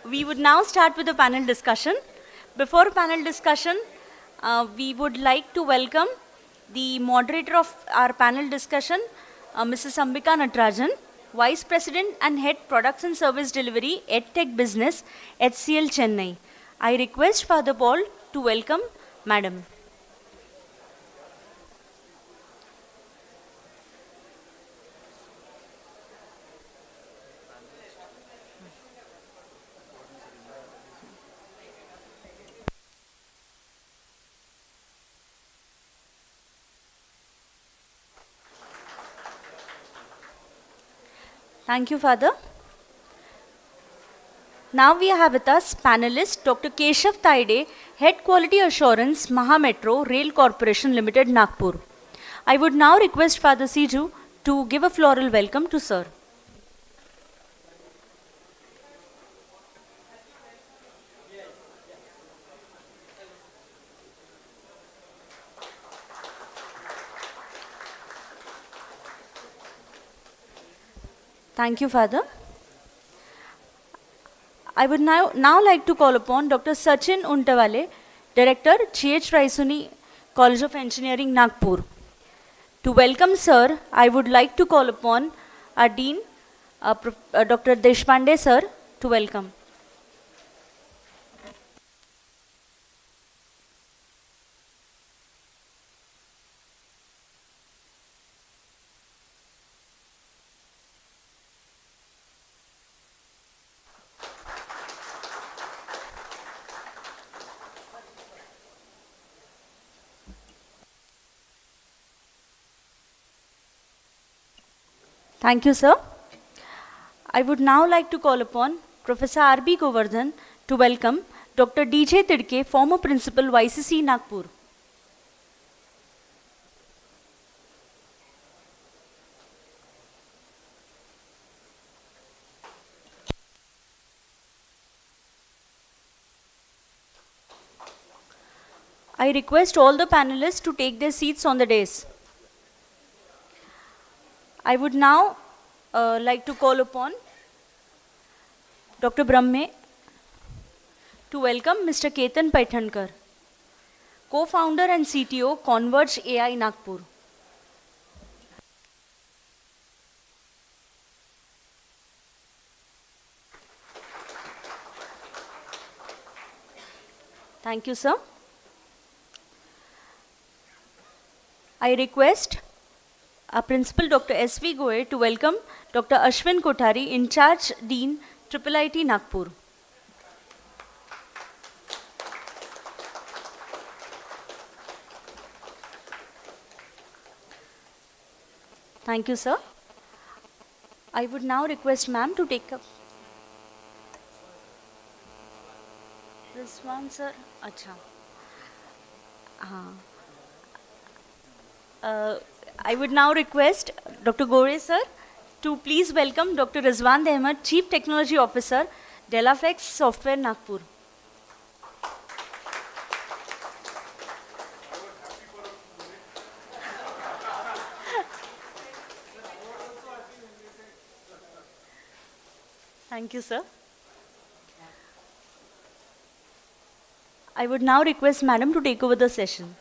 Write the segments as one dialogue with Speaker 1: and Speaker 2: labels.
Speaker 1: We would now start with the panel discussion. Before panel discussion, we would like to welcome the moderator of our panel discussion, Mrs. Ambika Natarajan, Vice President and Head Products and Service Delivery, EdTech Business, HCL Chennai. I request Father Paul to welcome Madam. Thank you, Father. Now we have with us panelist Dr. Keshav Taide, Head Quality Assurance, Maha Metro Rail Corporation Limited, Nagpur. I would now request Father Siju to give a floral welcome to Sir. Thank you, Father. I would now like to call upon Dr. Sachin Untawale, Director, G.H. Raisuni College of Engineering, Nagpur. To welcome Sir, I would like to call upon our Dean, Dr. Deshpande Sir, to welcome. Thank you, sir. I would now like to call upon Professor R.B. Govardhan to welcome Dr. D.J. Tidke, former Principal, YCC, Nagpur. I request all the panelists to take their seats on the dais. I would now like to call upon Dr. Brahme to welcome Mr. Ketan Paithankar, co-founder and CTO, Converge AI, Nagpur. Thank you, sir. I request our Principal, Dr. S.V. Goye, to welcome Dr. Ashwin Kothari, In Charge Dean, IIIT, Nagpur. Thank you, sir. I would now request ma'am to take up this one, sir. Acha. I would now request Dr. Gore sir to please welcome Dr. Rizwan Ahmed, Chief Technology Officer, Delaflex Software, Nagpur. Thank you, sir. I would now request Madam to take over the session.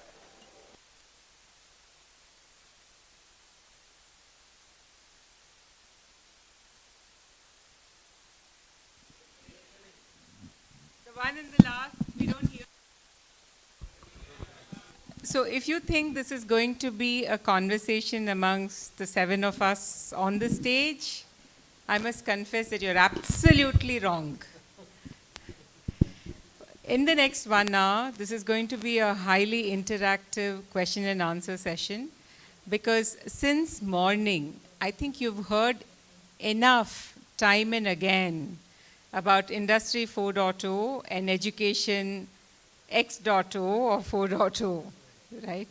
Speaker 2: So if you think this is going to be a conversation amongst the 7 of us on the stage, I must confess that you're absolutely wrong. In the next 1 hour, this is going to be a highly interactive question and answer session, because since morning, I think you've heard enough time and again about Industry 4.0 and Education X.0 or 4.0. Right?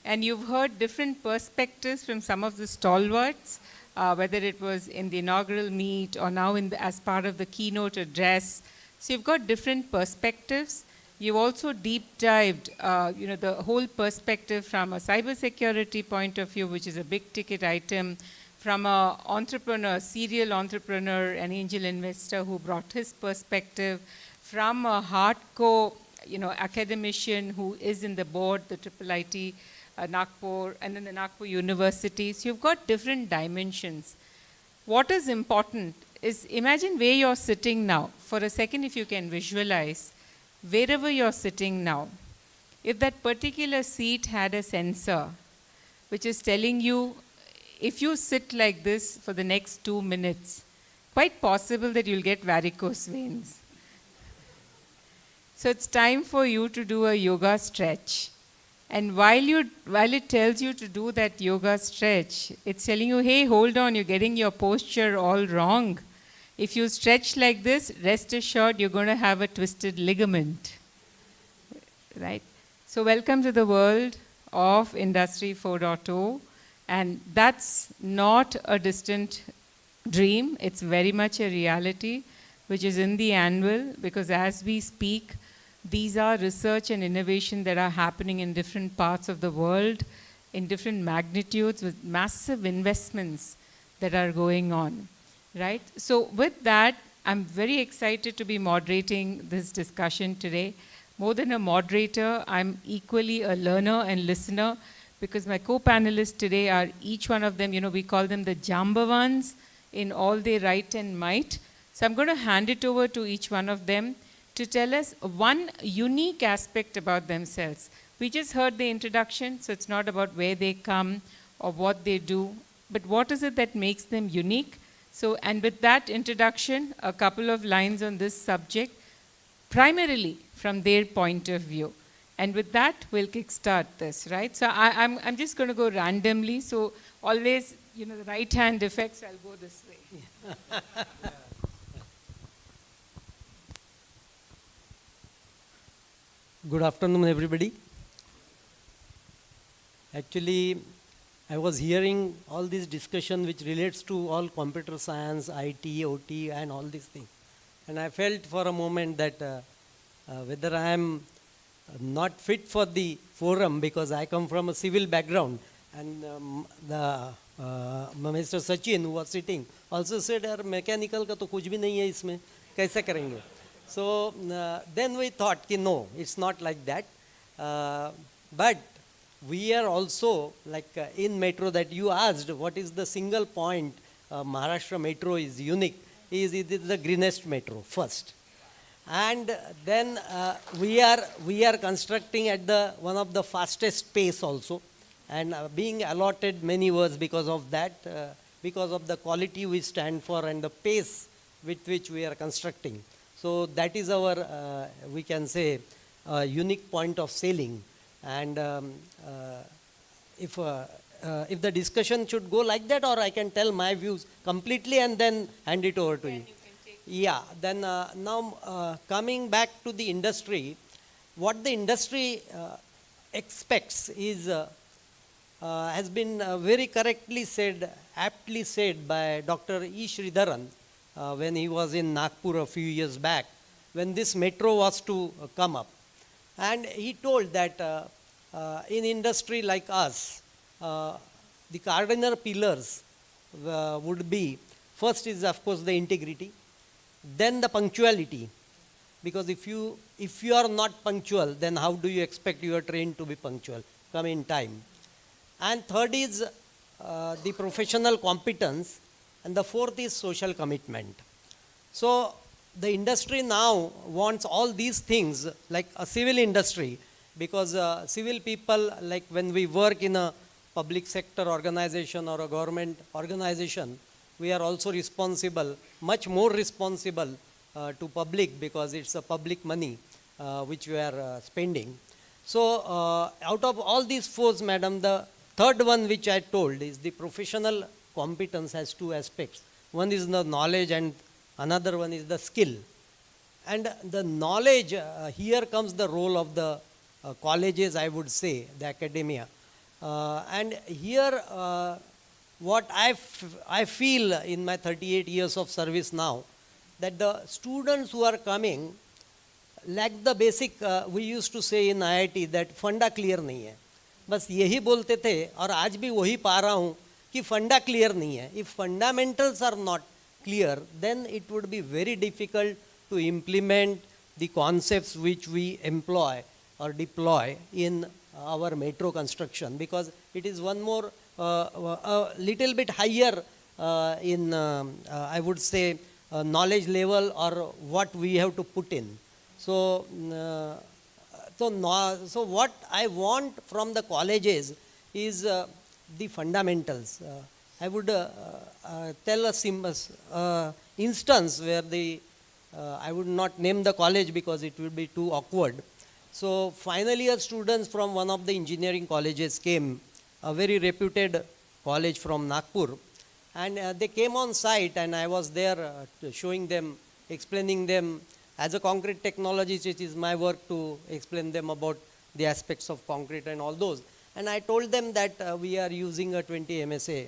Speaker 2: And you've heard different perspectives from some of the stalwarts, whether it was in the inaugural meet or now as part of the keynote address. So you've got different perspectives. You've also deep dived, the whole perspective from a cybersecurity point of view, which is a big ticket item, from a entrepreneur, serial entrepreneur, an angel investor who brought his perspective, from a hardcore, academician who is in the board, the IIIT, Nagpur, and then the Nagpur University. So you've got different dimensions. What is important is imagine where you're sitting now. For a second, if you can visualize, wherever you're sitting now, if that particular seat had a sensor which is telling you, if you sit like this for the next 2 minutes, quite possible that you'll get varicose veins. So it's time for you to do a yoga stretch. And while it tells you to do that yoga stretch, it's telling you, hey, hold on, you're getting your posture all wrong. If you stretch like this, rest assured you're going to have a twisted ligament. Right? So welcome to the world of Industry 4.0. And that's not a distant dream. It's very much a reality, which is in the annual, because as we speak, these are research and innovation that are happening in different parts of the world, in different magnitudes, with massive investments that are going on, right? So with that, I'm very excited to be moderating this discussion today. More than a moderator, I'm equally a learner and listener, because my co-panelists today are each one of them, we call them the Jambavans in all their right and might. So I'm going to hand it over to each one of them to tell us one unique aspect about themselves. We just heard the introduction, so it's not about where they come or what they do, but what is it that makes them unique? So, and with that introduction, a couple of lines on this subject, primarily from their point of view. And with that, we'll kickstart this, right? So I'm just going to go randomly, so always, the right hand effects, I'll go this way.
Speaker 3: Good afternoon, everybody. Actually, I was hearing all this discussion which relates to all computer science, IT, OT, and all these things. And I felt for a moment that whether I am not fit for the forum, because I come from a civil background, and Mr. Sachin, who was sitting, also said, "Yaar, mechanical ka to kuch bhi nahi hai isme, kaise karenge?" So then we thought, no, it's not like that. But we are also, like in metro that you asked, what is the single point Maharashtra metro is unique, it is the greenest metro first. And then we are constructing at one of the fastest pace also, and being allotted many words because of that, because of the quality we stand for and the pace with which we are constructing. So that is our, we can say, unique point of selling. And if the discussion should go like that, or I can tell my views completely and then hand it over to you. Yeah, then now coming back to the industry, what the industry expects is, has been very correctly said, aptly said by Dr. E. Sridharan, when he was in Nagpur a few years back, when this metro was to come up. And he told that in industry like us, the cardinal pillars would be, first is of course the integrity, then the punctuality, because if you are not punctual, then how do you expect your train to be punctual, come in time? And third is the professional competence, and the fourth is social commitment. So the industry now wants all these things, like a civil industry, because civil people, like when we work in a public sector organization or a government organization, we are also responsible, much more responsible to public, because it's a public money which we are spending. So out of all these four, madam, the third one which I told is the professional competence has two aspects. One is the knowledge and another one is the skill. And the knowledge, here comes the role of the colleges, I would say, the academia. And here, what I feel in my 38 years of service now, that the students who are coming lack the basic, we used to say in IIT that फंडा clear नहीं है, बस यही बोलते थे और आज भी वही पा रहा हूँ कि फंडा क्लियर नहीं है. If fundamentals are not clear, then it would be very difficult to implement the concepts which we employ or deploy in our metro construction, because it is one more a little bit higher in I would say knowledge level or what we have to put in. So so what I want from the colleges is the fundamentals. I would tell a instance where I would not name the college because it would be too awkward. So final year students from one of the engineering colleges came, a very reputed college from Nagpur, and they came on site, and I was there showing them, explaining them. As a concrete technologist, it is my work to explain them about the aspects of concrete and all those. And I told them that we are using a 20 MSA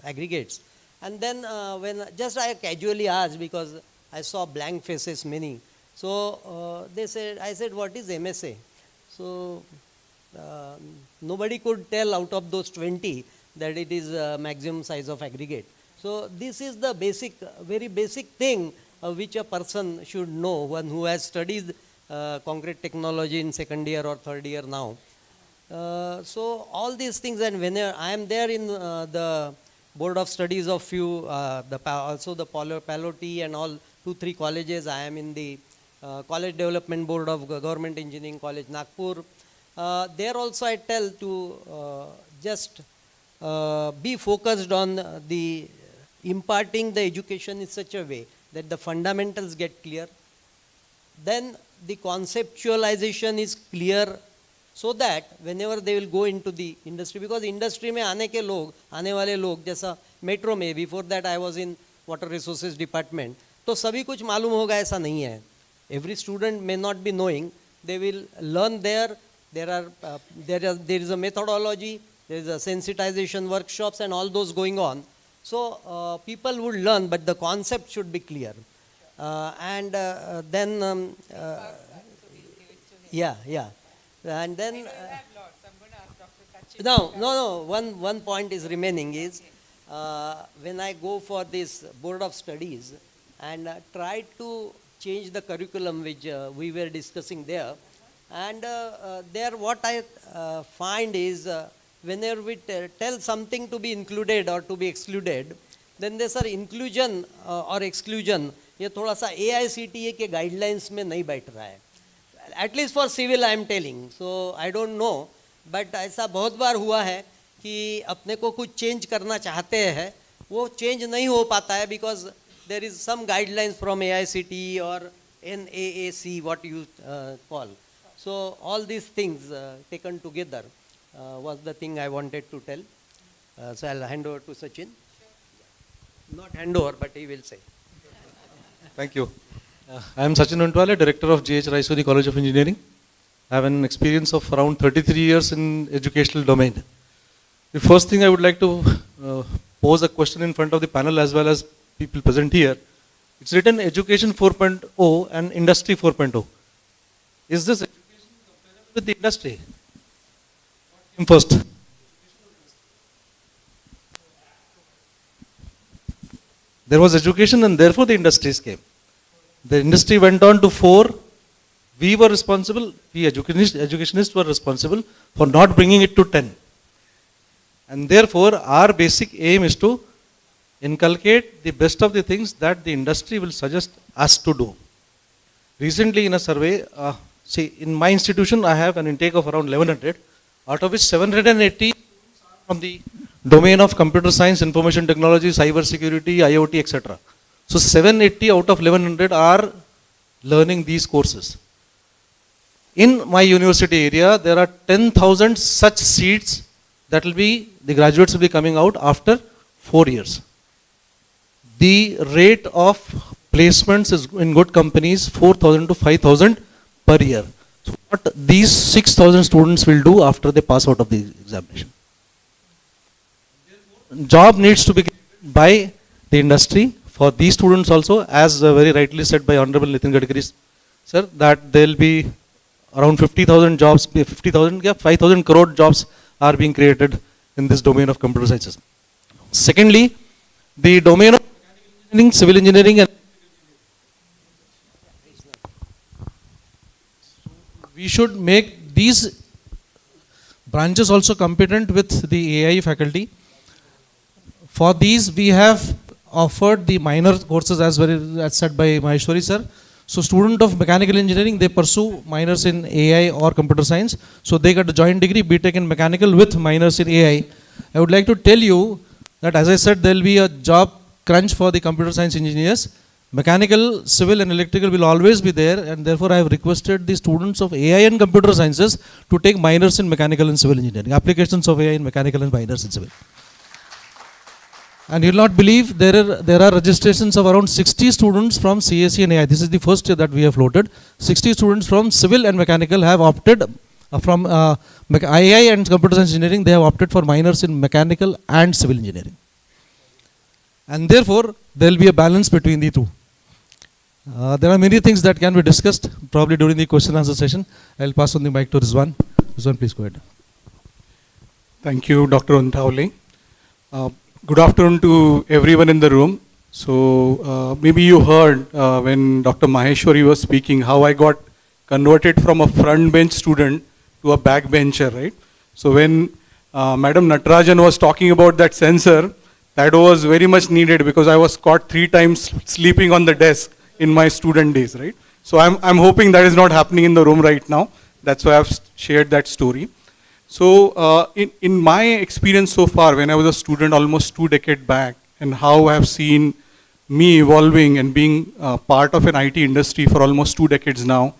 Speaker 3: aggregates. And then when just I casually asked, because I saw blank faces many. So they said, I said, what is MSA? So nobody could tell out of those 20 that it is maximum size of aggregate. So this is the basic, very basic thing which a person should know, one who has studied concrete technology in second year or third year now. So all these things, and when I am there in the board of studies of few, also the Palo T and all 2-3 colleges. I am in the college development board of Government Engineering College Nagpur. There also I tell to just be focused on the imparting the education in such a way that the fundamentals get clear. Then the conceptualization is clear, so that whenever they will go into the industry, because industry में आने वाले लोग जैसा metro में, before that I was in water resources department, तो सभी कुछ मालूम होगा ऐसा नहीं है. Every student may not be knowing. They will learn there. There is a methodology. There is a sensitization workshops and all those going on. So people would learn, but the concept should be clear. And then yeah. And then no. One point is remaining is when I go for this board of studies and try to change the curriculum which we were discussing there, and there what I find is whenever we tell something to be included or to be excluded, then there's an inclusion or exclusion. ये थोड़ा सा AICTE के guidelines में नहीं बैठ रहा है. At least for civil I am telling. So I don't know, but ऐसा बहुत बार हुआ है कि अपने को कुछ change करना चाहते हैं, वो change नहीं हो पाता है because there is some guidelines from AICTE or NAAC, what you call. So all these things taken together was the thing I wanted to tell. So I'll hand over to Sachin. Not hand over, but he will say.
Speaker 4: Thank you. I am Sachin Untwale, Director of G.H. Raisodi College of Engineering. I have an experience of around 33 years in educational domain. The first thing I would like to pose a question in front of the panel as well as people present here. It's written Education 4.0 and Industry 4.0. Is this education comparable with the industry? First. There was education and therefore the industries came. The industry went on to 4. We were responsible, we educationists were responsible for not bringing it to 10. And therefore our basic aim is to inculcate the best of the things that the industry will suggest us to do. Recently in a survey, in my institution I have an intake of around 1100, out of which 780 are from the domain of computer science, information technology, cyber security, IoT, etc. So 780 out of 1100 are learning these courses. In my university area, there are 10,000 such seats that will be, the graduates will be coming out after 4 years. The rate of placements is in good companies 4,000 to 5,000 per year. So what these 6,000 students will do after they pass out of the examination. Job needs to be given by the industry for these students also, as very rightly said by Honorable Nitin Gadkari sir, that there will be around 50,000 jobs, 5,000 crore jobs are being created in this domain of computer sciences. Secondly, the domain of engineering, civil engineering, and we should make these branches also competent with the AI faculty. For these, we have offered the minor courses as said by Maheshwari sir. So student of mechanical engineering, they pursue minors in AI or computer science. So they get a joint degree, BTech in mechanical with minors in AI. I would like to tell you that, as I said, there will be a job crunch for the computer science engineers. Mechanical, civil and electrical will always be there, and therefore I have requested the students of AI and computer sciences to take minors in mechanical and civil engineering, applications of AI in mechanical and minors in civil. And you will not believe there are registrations of around 60 students from CSE and AI. This is the first year that we have floated. 60 students from civil and mechanical have opted from AI and computer science engineering. They have opted for minors in mechanical and civil engineering. And therefore, there will be a balance between the two. There are many things that can be discussed probably during the question and answer session. I will pass on the mic to Rizwan. Rizwan, please go ahead.
Speaker 5: Thank you, Dr. Unthaule. Good afternoon to everyone in the room. So maybe you heard when Dr. Maheshwari was speaking how I got converted from a front bench student to a back bencher, right? So when Madam Natarajan was talking about that sensor, that was very much needed because I was caught 3 times sleeping on the desk in my student days, right? So I'm hoping that is not happening in the room right now. That's why I've shared that story. So in my experience so far, when I was a student almost 2 decades back, and how I have seen me evolving and being part of an IT industry for almost 2 decades now,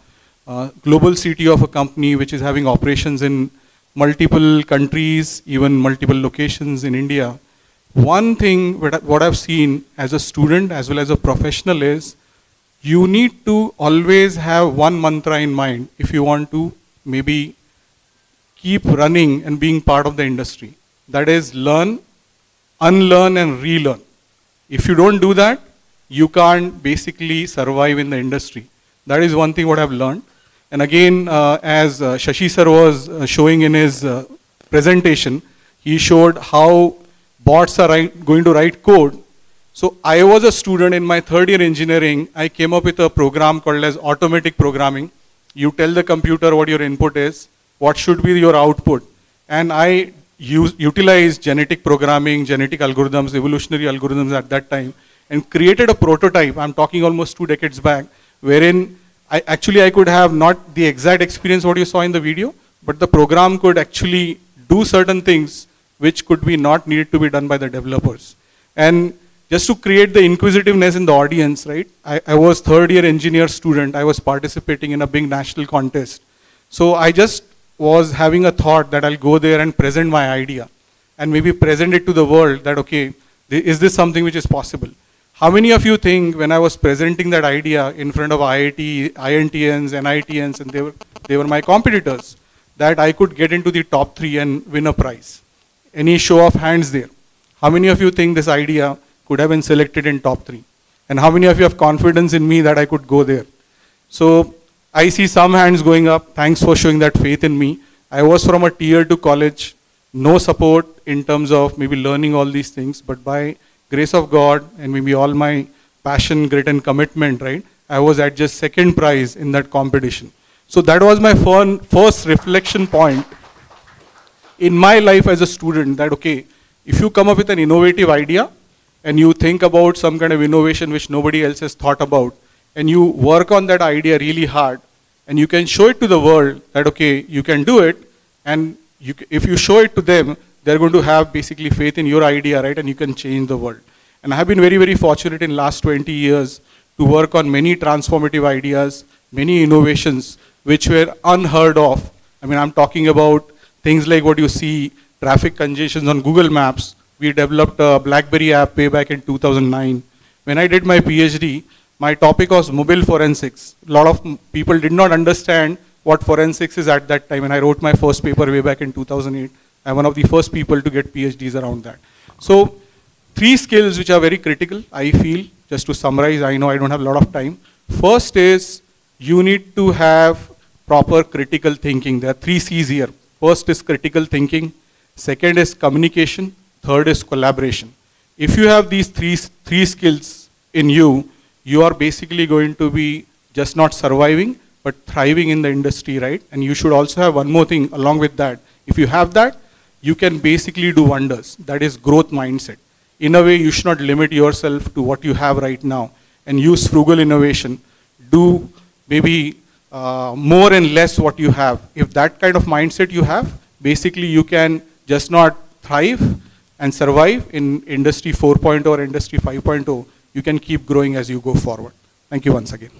Speaker 5: global CTO of a company which is having operations in multiple countries, even multiple locations in India. One thing what I've seen as a student as well as a professional is you need to always have one mantra in mind if you want to maybe keep running and being part of the industry. That is learn, unlearn and relearn. If you don't do that, you can't basically survive in the industry. That is one thing what I've learned. And again, as Shashi sir was showing in his presentation, he showed how bots are going to write code. So I was a student in my 3rd year engineering. I came up with a program called as automatic programming. You tell the computer what your input is, what should be your output. And I utilized genetic programming, genetic algorithms, evolutionary algorithms at that time, and created a prototype. I'm talking almost 2 decades back, wherein I could have not the exact experience what you saw in the video, but the program could actually do certain things which could be not needed to be done by the developers. And just to create the inquisitiveness in the audience, right? I was 3rd year engineer student. I was participating in a big national contest. So I just was having a thought that I'll go there and present my idea and maybe present it to the world that, okay, is this something which is possible? How many of you think when I was presenting that idea in front of IIT, INTNs, NITNs, and they were my competitors, that I could get into the top 3 and win a prize? Any show of hands there? How many of you think this idea could have been selected in top 3? And how many of you have confidence in me that I could go there? So I see some hands going up. Thanks for showing that faith in me. I was from a tier 2 college, no support in terms of maybe learning all these things, but by grace of God and maybe all my passion, grit and commitment, right, I was at just 2nd prize in that competition. So that was my first reflection point in my life as a student, that okay, if you come up with an innovative idea and you think about some kind of innovation which nobody else has thought about, and you work on that idea really hard, and you can show it to the world that okay, you can do it, and if you show it to them, they're going to have basically faith in your idea, right, and you can change the world. And I have been very, very fortunate in last 20 years to work on many transformative ideas, many innovations which were unheard of. I mean, I'm talking about things like what you see, traffic congestions on Google Maps. We developed a BlackBerry app way back in 2009. When I did my PhD, my topic was mobile forensics. A lot of people did not understand what forensics is at that time, and I wrote my first paper way back in 2008. I'm one of the first people to get PhDs around that. So 3 skills which are very critical, I feel, just to summarize, I know I don't have a lot of time. First is you need to have proper critical thinking. There are 3 C's here. First is critical thinking. Second is communication. Third is collaboration. If you have these three skills in you, you are basically going to be just not surviving, but thriving in the industry, right? And you should also have one more thing along with that. If you have that, you can basically do wonders. That is growth mindset. In a way, you should not limit yourself to what you have right now and use frugal innovation. Do maybe more and less what you have. If that kind of mindset you have, basically you can just not thrive and survive in industry 4.0 or industry 5.0. You can keep growing as you go forward. Thank you once again.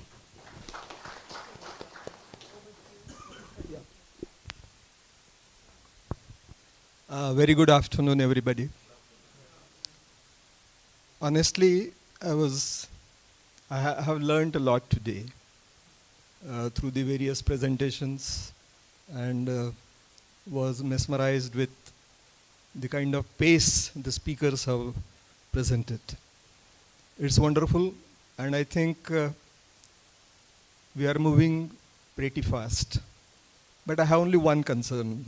Speaker 6: Very good afternoon, everybody. Honestly, I have learned a lot today through the various presentations, and was mesmerized with the kind of pace the speakers have presented. It's wonderful, and I think we are moving pretty fast. But I have only one concern.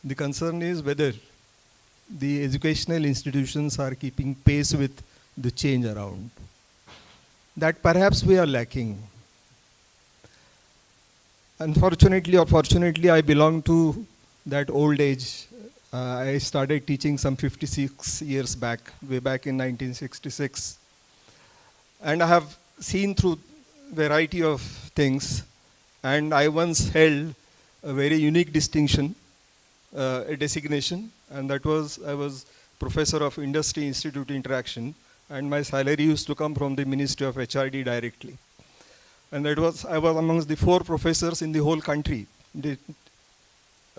Speaker 6: The concern is whether the educational institutions are keeping pace with the change around. That perhaps we are lacking. Unfortunately or fortunately, I belong to that old age. I started teaching some 56 years back, way back in 1966. And I have seen through variety of things. And I once held a very unique distinction, a designation, and that was I was Professor of Industry Institute Interaction, and my salary used to come from the Ministry of HRD directly. And I was amongst the 4 professors in the whole country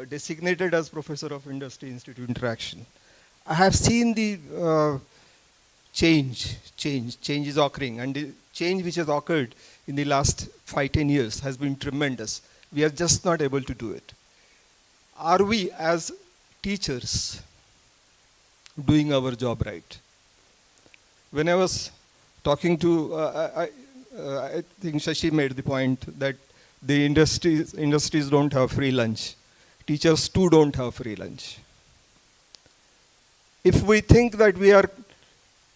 Speaker 6: designated as Professor of Industry Institute Interaction. I have seen the change is occurring, and the change which has occurred in the last 5-10 years has been tremendous. We are just not able to do it. Are we as teachers doing our job right? When I was talking to, I think Shashi made the point that the industries don't have free lunch. Teachers too don't have free lunch. If we think that we are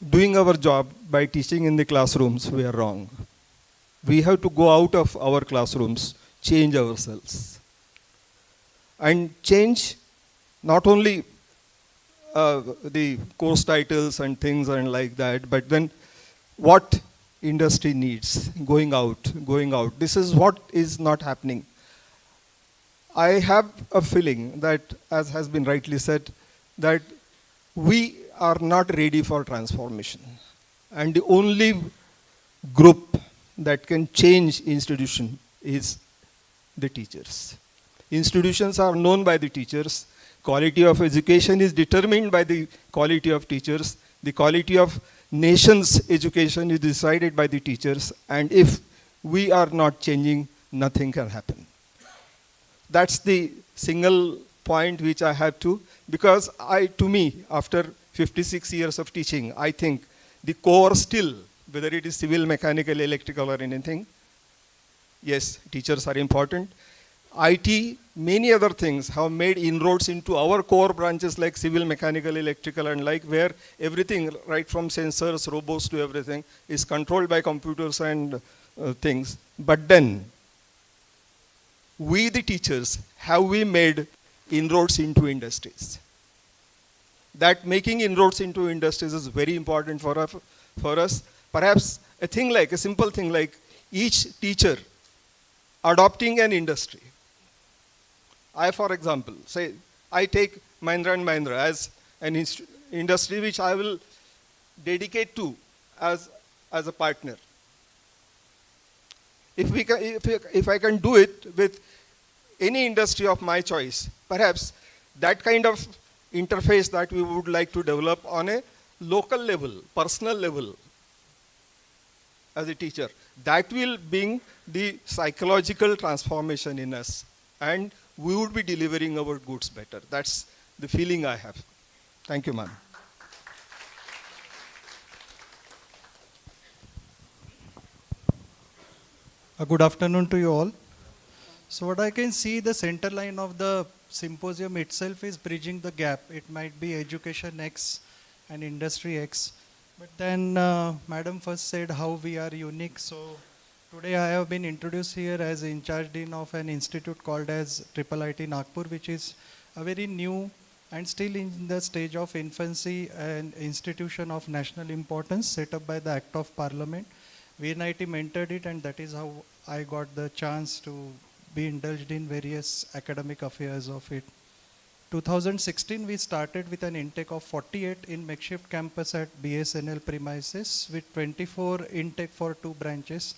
Speaker 6: doing our job by teaching in the classrooms, we are wrong. We have to go out of our classrooms, change ourselves. And change not only the course titles and things and like that, but then what industry needs, going out. This is what is not happening. I have a feeling that, as has been rightly said, that we are not ready for transformation. And the only group that can change institution is the teachers. Institutions are known by the teachers. Quality of education is determined by the quality of teachers. The quality of nation's education is decided by the teachers. And if we are not changing, nothing can happen. That's the single point which I have to, because to me, after 56 years of teaching, I think the core still, whether it is civil, mechanical, electrical or anything, yes, teachers are important. IT, many other things have made inroads into our core branches like civil, mechanical, electrical and like, where everything, right from sensors, robots to everything, is controlled by computers and things. But then, we the teachers, have we made inroads into industries? That making inroads into industries is very important for us. Perhaps a simple thing like each teacher adopting an industry. For example, say I take Mahindra & Mahindra as an industry which I will dedicate to as a partner. If I can do it with any industry of my choice, perhaps that kind of interface that we would like to develop on a local level, personal level as a teacher, that will bring the psychological transformation in us, and we would be delivering our goods better. That's the feeling I have. Thank you, ma'am.
Speaker 7: Good afternoon to you all. So what I can see, the center line of the symposium itself is bridging the gap. It might be education X and industry X. But then Madam first said how we are unique. So today I have been introduced here as in charge dean of an institute called as IIIT Nagpur, which is a very new and still in the stage of infancy, an institution of national importance set up by the Act of Parliament. VNIT mentored it, and that is how I got the chance to be indulged in various academic affairs of it. 2016 we started with an intake of 48 in makeshift campus at BSNL premises with 24 intake for 2 branches,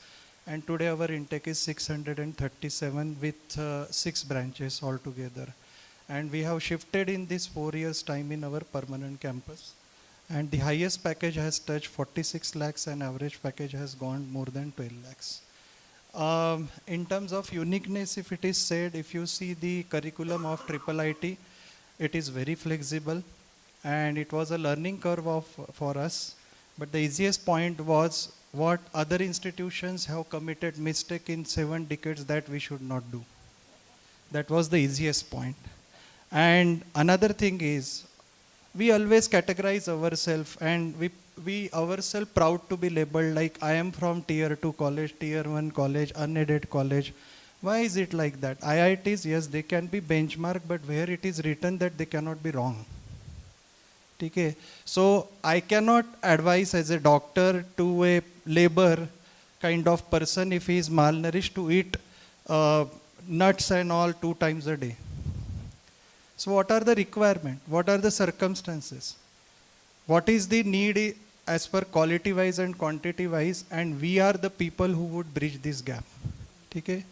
Speaker 7: and today our intake is 637 with 6 branches altogether. And we have shifted in this 4 years time in our permanent campus. And the highest package has touched 46 lakhs and average package has gone more than 12 lakhs. In terms of uniqueness, if it is said, if you see the curriculum of IIIT, it is very flexible and it was a learning curve for us. But the easiest point was what other institutions have committed mistake in 7 decades that we should not do. That was the easiest point. And another thing is, we always categorize ourselves and we ourselves proud to be labeled like I am from tier 2 college, tier 1 college, unaided college. Why is it like that? IITs, yes, they can be benchmark, but where it is written that they cannot be wrong. Okay? So I cannot advise as a doctor to a labor kind of person if he is malnourished to eat nuts and all 2 times a day. So what are the requirements? What are the circumstances? What is the need as per quality wise and quantity wise, and we are the people who would bridge this gap. Okay?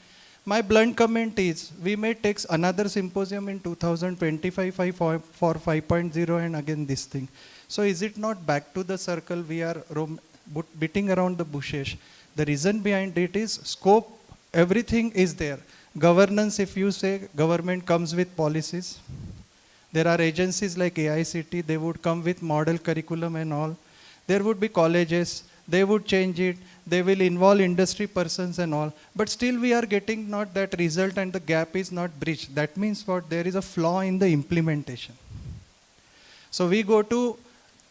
Speaker 7: My blunt comment is, we may take another symposium in 2025 for 5.0 and again this thing. So is it not back to the circle we are beating around the bushes? The reason behind it is scope, everything is there. Governance, if you say government comes with policies. There are agencies like AICT, they would come with model curriculum and all. There would be colleges, they would change it, they will involve industry persons and all. But still we are getting not that result and the gap is not bridged. That means what? There is a flaw in the implementation. So we go to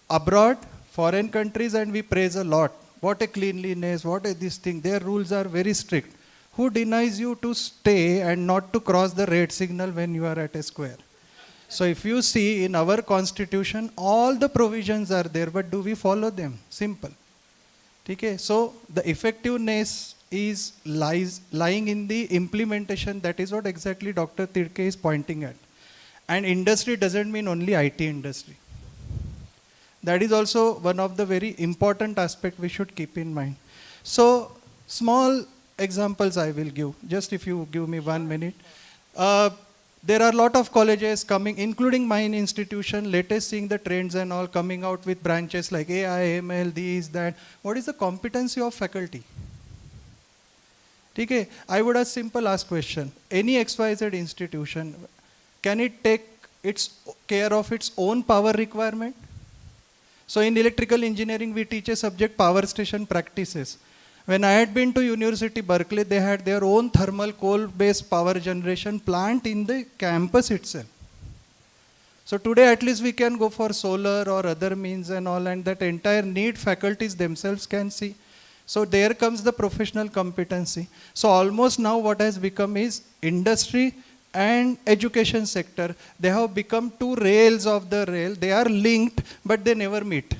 Speaker 7: abroad, foreign countries, and we praise a lot. What a cleanliness, what a this thing. Their rules are very strict. Who denies you to stay and not to cross the red signal when you are at a square? So if you see in our constitution, all the provisions are there, but do we follow them? Simple. Okay? So the effectiveness is lying in the implementation. That is what exactly Dr. Tidke is pointing at. And industry doesn't mean only IT industry. That is also one of the very important aspects we should keep in mind. So small examples I will give, just if you give me 1 minute. There are a lot of colleges coming, including mine institution, latest seeing the trends and all coming out with branches like AI, ML, these, that. What is the competency of faculty? Okay, I would ask question. Any XYZ institution, can it take care of its own power requirement? So in electrical engineering, we teach a subject power station practices. When I had been to University Berkeley, they had their own thermal coal-based power generation plant in the campus itself. So today at least we can go for solar or other means and all, and that entire need faculties themselves can see. So there comes the professional competency. So almost now what has become is industry and education sector, they have become 2 rails of the rail. They are linked, but they never meet.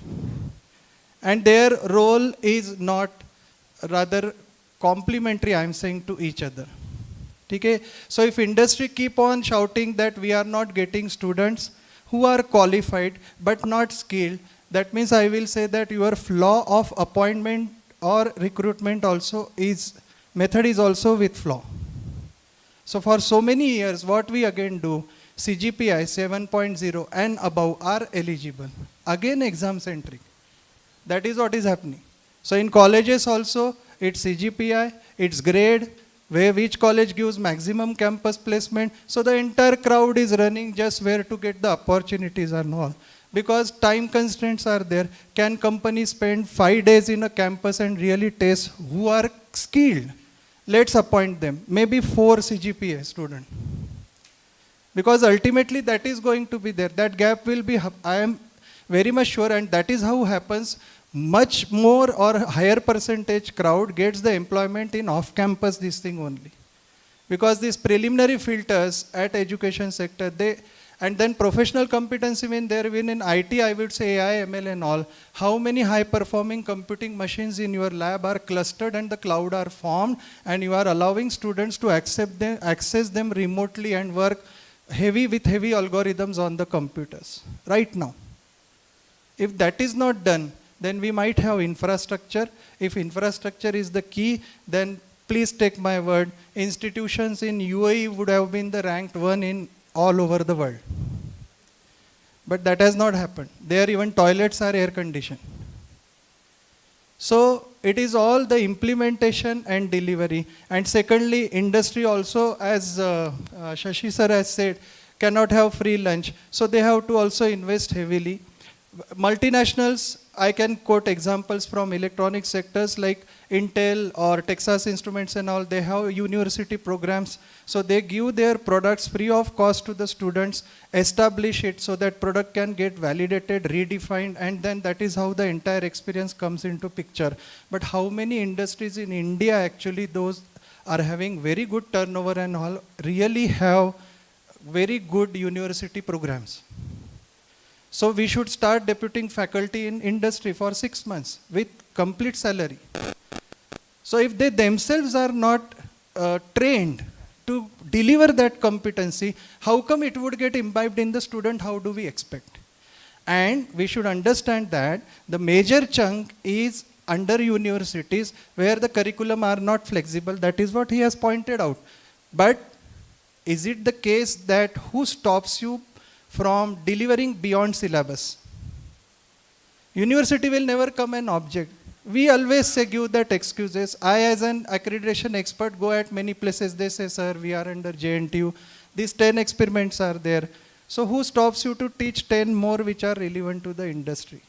Speaker 7: And their role is not, rather complementary, I am saying, to each other. Okay? So if industry keep on shouting that we are not getting students who are qualified but not skilled, that means I will say that your flaw of appointment or recruitment also is, method is also with flaw. So for so many years, what we again do, CGPI 7.0 and above are eligible. Again exam centric. That is what is happening. So in colleges also, it's CGPI, it's grade, where which college gives maximum campus placement. So the entire crowd is running just where to get the opportunities and all. Because time constraints are there. Can companies spend 5 days in a campus and really test who are skilled? let's appoint them, maybe 4 CGPA student. Because ultimately that is going to be there. That gap will be, I am very much sure, and that is how happens. Much more or higher percentage crowd gets the employment in off-campus this thing only. Because these preliminary filters at education sector, and then professional competency when there even in IT, I would say AI, ML and all, how many high performing computing machines in your lab are clustered and the cloud are formed, and you are allowing students to access them remotely and work with heavy algorithms on the computers right now. If that is not done, then we might have infrastructure. If infrastructure is the key, then please take my word, institutions in UAE would have been the ranked one in all over the world. But that has not happened. There even toilets are air conditioned. So it is all the implementation and delivery. And secondly, industry also, as Shashi sir has said, cannot have free lunch. So they have to also invest heavily. Multinationals, I can quote examples from electronic sectors like Intel or Texas Instruments and all, they have university programs. So they give their products free of cost to the students, establish it so that product can get validated, redefined, and then that is how the entire experience comes into picture. But how many industries in India actually those are having very good turnover and all really have very good university programs? So we should start deputing faculty in industry for 6 months with complete salary. So if they themselves are not trained to deliver that competency, how come it would get imbibed in the student? How do we expect? And we should understand that the major chunk is under universities where the curriculum are not flexible. That is what he has pointed out. But is it the case that who stops you from delivering beyond syllabus? University will never come an object. We always say give that excuses. I as an accreditation expert go at many places. They say, sir, we are under JNTU. These 10 experiments are there. So who stops you to teach 10 more which are relevant to the industry?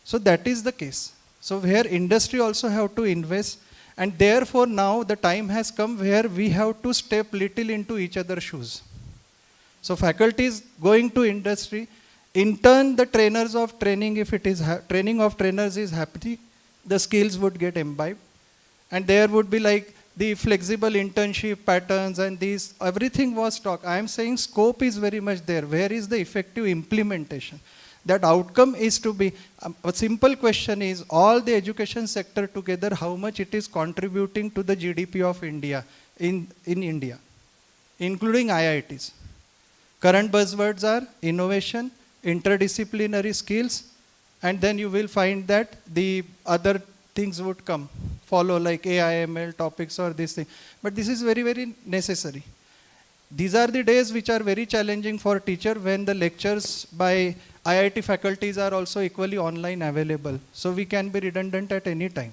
Speaker 7: So that is the case. So where industry also have to invest, and therefore now the time has come where we have to step little into each other's shoes. So faculty is going to industry. In turn, the trainers of training, if it is training of trainers is happening, the skills would get imbibed. And there would be like the flexible internship patterns and these, everything was talk. I am saying scope is very much there. Where is the effective implementation? That outcome is to be, a simple question is, all the education sector together, how much it is contributing to the GDP of India, in India, including IITs. Current buzzwords are innovation, interdisciplinary skills, and then you will find that the other things would come, follow like AI, ML topics or this thing. But this is very, very necessary. These are the days which are very challenging for teacher when the lectures by IIT faculties are also equally online available. So we can be redundant at any time.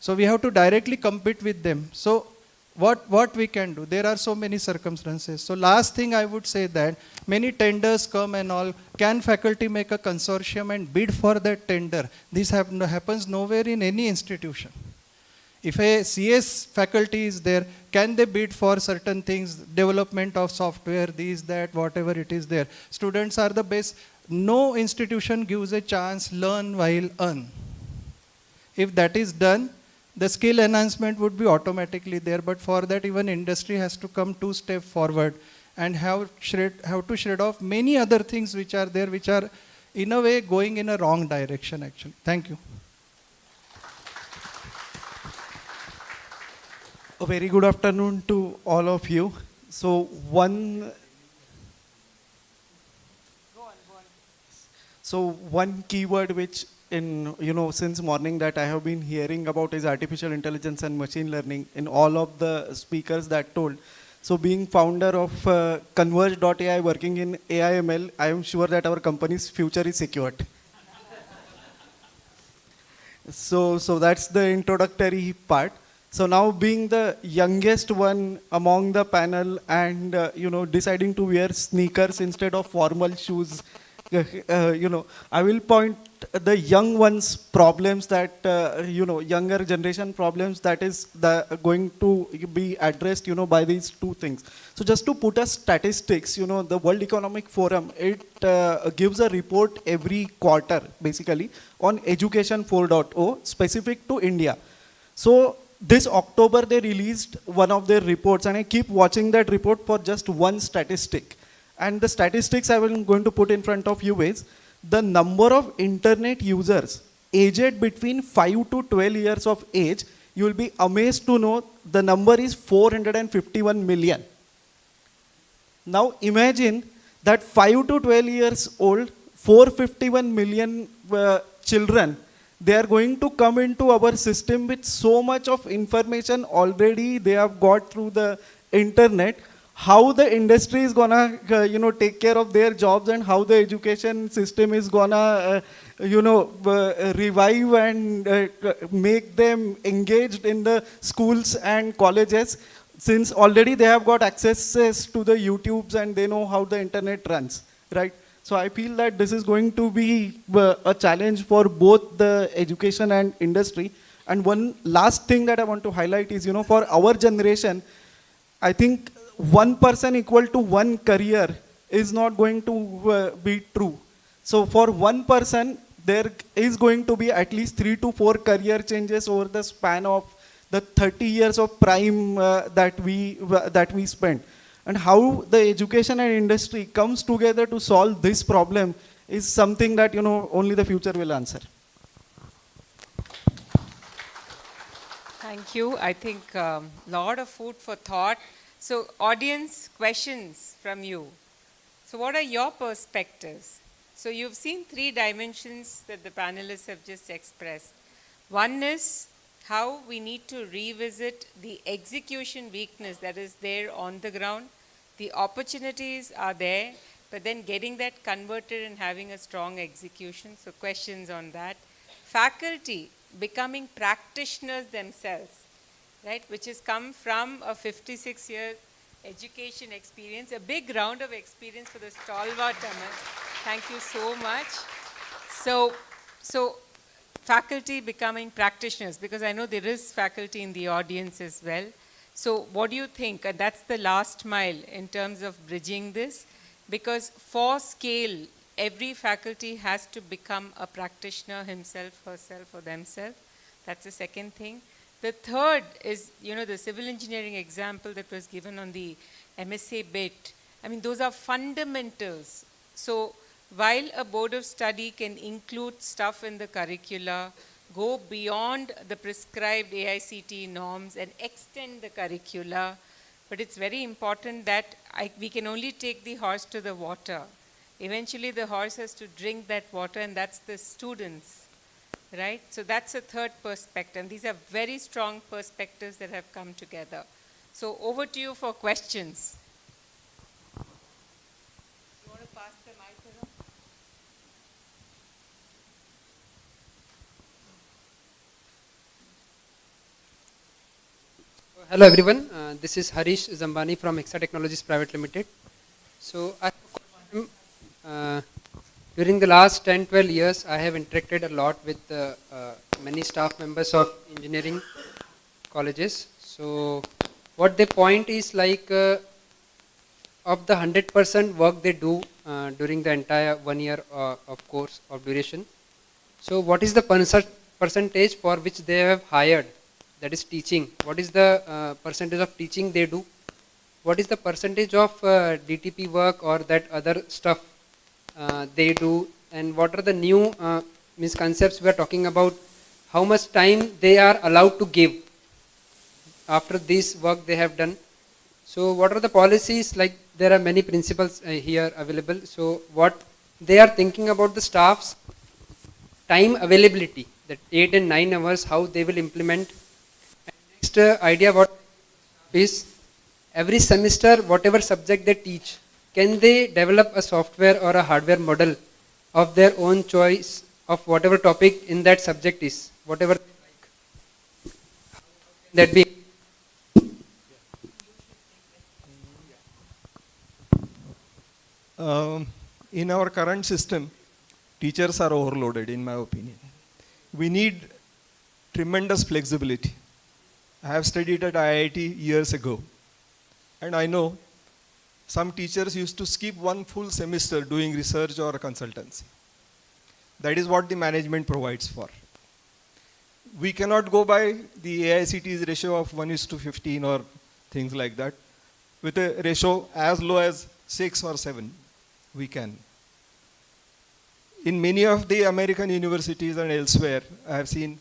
Speaker 7: So we have to directly compete with them. So what we can do? There are so many circumstances. So last thing I would say that many tenders come and all. Can faculty make a consortium and bid for that tender? This happens nowhere in any institution. If a CS faculty is there, can they bid for certain things, development of software, these, that, whatever it is there. Students are the best. No institution gives a chance, learn while earn. If that is done, the skill enhancement would be automatically there, but for that even industry has to come 2 steps forward and have to shred off many other things which are there, which are in a way going in a wrong direction actually. Thank you.
Speaker 8: A very good afternoon to all of you. So one keyword which since morning that I have been hearing about is artificial intelligence and machine learning in all of the speakers that told. So being founder of Converge.ai working in AIML, I am sure that our company's future is secured. So that's the introductory part. So now being the youngest one among the panel and deciding to wear sneakers instead of formal shoes I will point the young ones problems that, younger generation problems that is going to be addressed, by these two things. So just to put a statistics, the World Economic Forum, it gives a report every quarter, basically, on Education 4.0, specific to India. So this October, they released one of their reports, and I keep watching that report for just one statistic. And the statistics I am going to put in front of you is the number of internet users aged between 5 to 12 years of age. You will be amazed to know the number is 451 million. Now imagine that 5 to 12 years old, 451 million children, they are going to come into our system with so much of information already they have got through the internet. How the industry is gonna, take care of their jobs, and how the education system is gonna, revive and make them engaged in the schools and colleges, since already they have got access to the YouTubes and they know how the internet runs, right? So I feel that this is going to be a challenge for both the education and industry. And one last thing that I want to highlight is, for our generation, I think one person equal to one career is not going to be true. So for one person, there is going to be at least 3 to 4 career changes over the span of the 30 years of prime that we spend. And how the education and industry comes together to solve this problem is something that, only the future will answer.
Speaker 2: Thank you. I think lot of food for thought. So audience, questions from you. So what are your perspectives? So you've seen 3 dimensions that the panelists have just expressed. One is how we need to revisit the execution weakness that is there on the ground. The opportunities are there, but then getting that converted and having a strong execution. So questions on that. Faculty becoming practitioners themselves, right, which has come from a 56-year education experience. A big round of experience for the stalwart Aman. Thank you so much. So faculty becoming practitioners, because I know there is faculty in the audience as well. So what do you think? And that's the last mile in terms of bridging this, because for scale, every faculty has to become a practitioner himself, herself, or themselves. That's the second thing. The third is, the civil engineering example that was given on the MSA bit. I mean, those are fundamentals. So while a board of study can include stuff in the curricula, go beyond the prescribed AICTE norms and extend the curricula, but it's very important that we can only take the horse to the water. Eventually the horse has to drink that water, and that's the students, right? So that's a third perspective. These are very strong perspectives that have come together. So over to you for questions. You want to pass the mic around?
Speaker 9: Hello everyone, this is Harish Zambani from Hexa Technologies Private Limited. So during the last 10-12 years, I have interacted a lot with many staff members of engineering colleges. So what they point is like of the 100% work they do during the entire 1 year of course of duration. So what is the percentage for which they have hired? That is teaching. What is the percentage of teaching they do? What is the percentage of DTP work or that other stuff they do? And what are the new misconceptions we are talking about? How much time they are allowed to give after this work they have done? So what are the policies? Like there are many principles here available. So what they are thinking about the staff's time availability, that 8 and 9 hours, how they will implement. Next idea what is every semester whatever subject they teach, can they develop a software or a hardware model of their own choice of whatever topic in that subject is, whatever they like. That be
Speaker 6: in in our current system, teachers are overloaded, in my opinion. We need tremendous flexibility. I have studied at IIT years ago, and I know some teachers used to skip one full semester doing research or consultancy. That is what the management provides for. We cannot go by the AICT's ratio of 1:15 or things like that. With a ratio as low as 6 or 7, we can. In many of the American universities and elsewhere, I have seen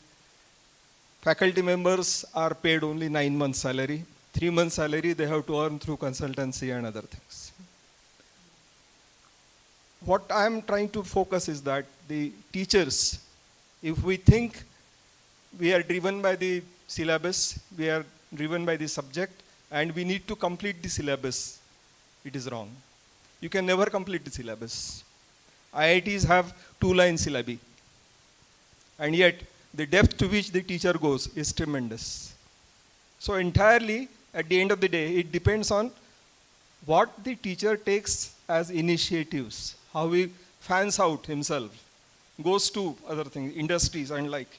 Speaker 6: faculty members are paid only 9 months' salary. 3 months' salary they have to earn through consultancy and other things. What I am trying to focus is that the teachers, if we think we are driven by the syllabus, we are driven by the subject, and we need to complete the syllabus, it is wrong. You can never complete the syllabus. IITs have 2-line syllabi, and yet the depth to which the teacher goes is tremendous. So entirely, at the end of the day, it depends on what the teacher takes as initiatives, how he fans out himself, goes to other things, industries and like,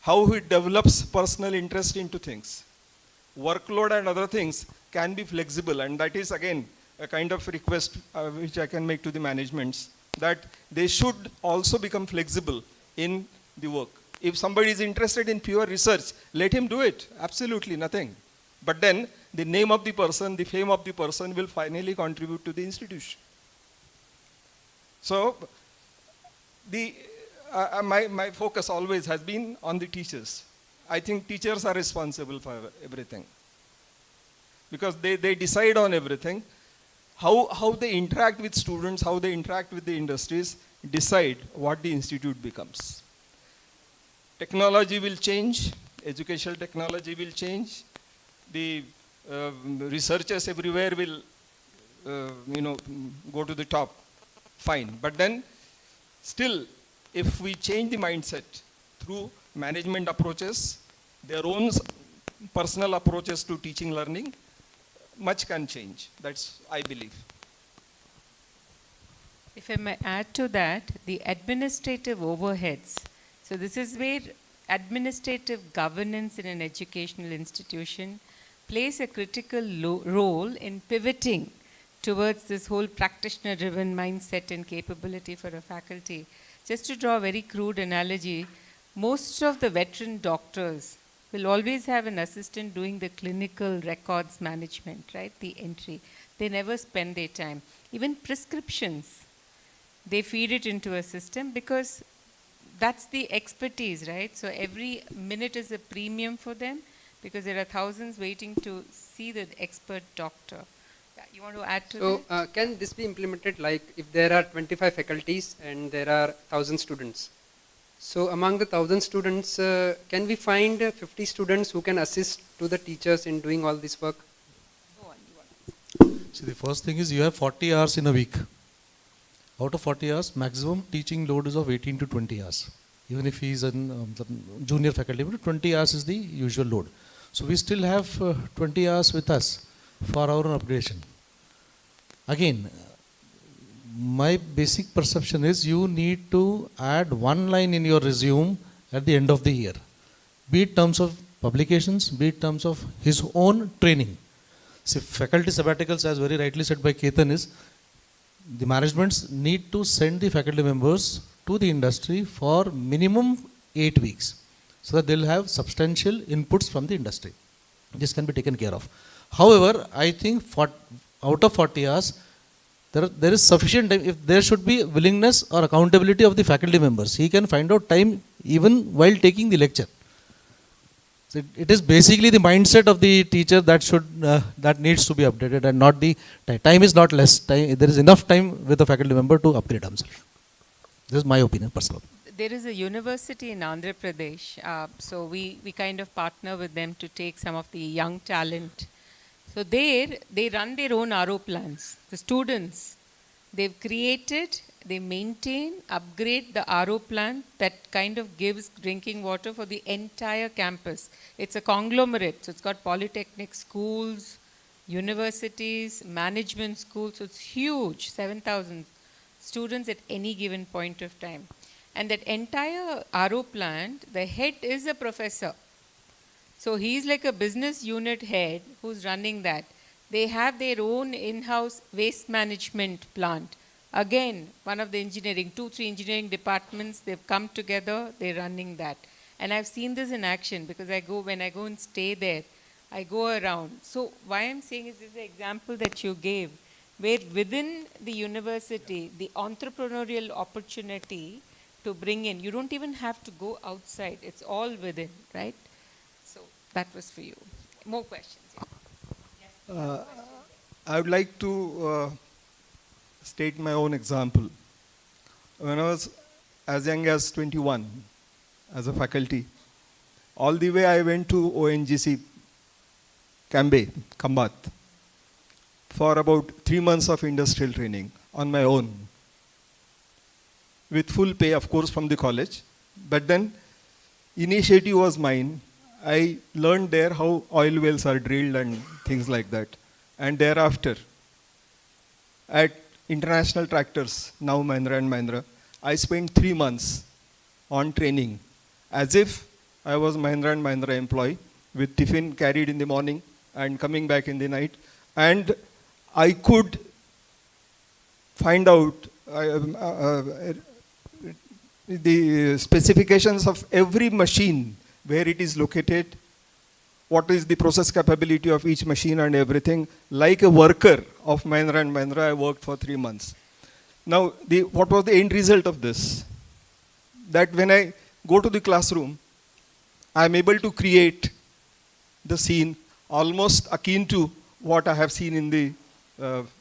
Speaker 6: how he develops personal interest into things. Workload and other things can be flexible, and that is again a kind of request which I can make to the managements, that they should also become flexible in the work. If somebody is interested in pure research, let him do it, absolutely nothing. But then the name of the person, the fame of the person will finally contribute to the institution. So my focus always has been on the teachers. I think teachers are responsible for everything, because they decide on everything. How they interact with students, how they interact with the industries, decide what the institute becomes. Technology will change, educational technology will change, the researchers everywhere will go to the top, fine. But then still, if we change the mindset through management approaches, their own personal approaches to teaching learning, much can change. That's, I believe.
Speaker 2: If I may add to that, the administrative overheads. So this is where administrative governance in an educational institution plays a critical role in pivoting towards this whole practitioner-driven mindset and capability for a faculty. Just to draw a very crude analogy, most of the veteran doctors will always have an assistant doing the clinical records management, right? The entry. They never spend their time. Even prescriptions, they feed it into a system because that's the expertise, right? So every minute is a premium for them because there are thousands waiting to see the expert doctor. Yeah, you want to add to that?
Speaker 9: So can this be implemented like if there are 25 faculties and there are 1,000 students? So among the 1,000 students, can we find 50 students who can assist to the teachers in doing all this work?
Speaker 4: See, the first thing is you have 40 hours in a week. Out of 40 hours, maximum teaching load is of 18 to 20 hours. Even if he is a junior faculty, 20 hours is the usual load. So we still have 20 hours with us for our own upgradation. Again, my basic perception is you need to add one line in your resume at the end of the year, be it terms of publications, be it terms of his own training. See, faculty sabbaticals, as very rightly said by Ketan, is the managements need to send the faculty members to the industry for minimum 8 weeks so that they'll have substantial inputs from the industry. This can be taken care of. However, I think out of 40 hours, there is sufficient time. If there should be willingness or accountability of the faculty members, he can find out time even while taking the lecture. So it is basically the mindset of the teacher that needs to be updated, and not the time. Time is not less. Time, there is enough time with the faculty member to upgrade himself. This is my opinion, personal.
Speaker 2: There is a university in Andhra Pradesh, so we kind of partner with them to take some of the young talent. So there, they run their own RO plants. The students, they've created, they maintain, upgrade the RO plant that kind of gives drinking water for the entire campus. It's a conglomerate, so it's got polytechnic schools, universities, management schools, so it's huge, 7,000 students at any given point of time. And that entire RO plant, the head is a professor. So he's like a business unit head who's running that. They have their own in-house waste management plant. Again, one of the engineering, 2-3 engineering departments, they've come together, they're running that. And I've seen this in action because when I go and stay there, I go around. So why I'm saying is this is the example that you gave, where within the university, the entrepreneurial opportunity to bring in, you don't even have to go outside. It's all within, right? So that was for you. More questions? Yeah.
Speaker 6: I would like to state my own example. When I was as young as 21, as a faculty, all the way I went to ONGC, Kambat, for about 3 months of industrial training on my own, with full pay, of course, from the college. But then, initiative was mine. I learned there how oil wells are drilled and things like that. And thereafter, at International Tractors, now Mahindra and Mahindra, I spent 3 months on training, as if I was Mahindra and Mahindra employee, with tiffin carried in the morning and coming back in the night. And I could find out the specifications of every machine, where it is located, what is the process capability of each machine and everything. Like a worker of Mahindra and Mahindra, I worked for 3 months. Now, what was the end result of this? That when I go to the classroom, I am able to create the scene almost akin to what I have seen in the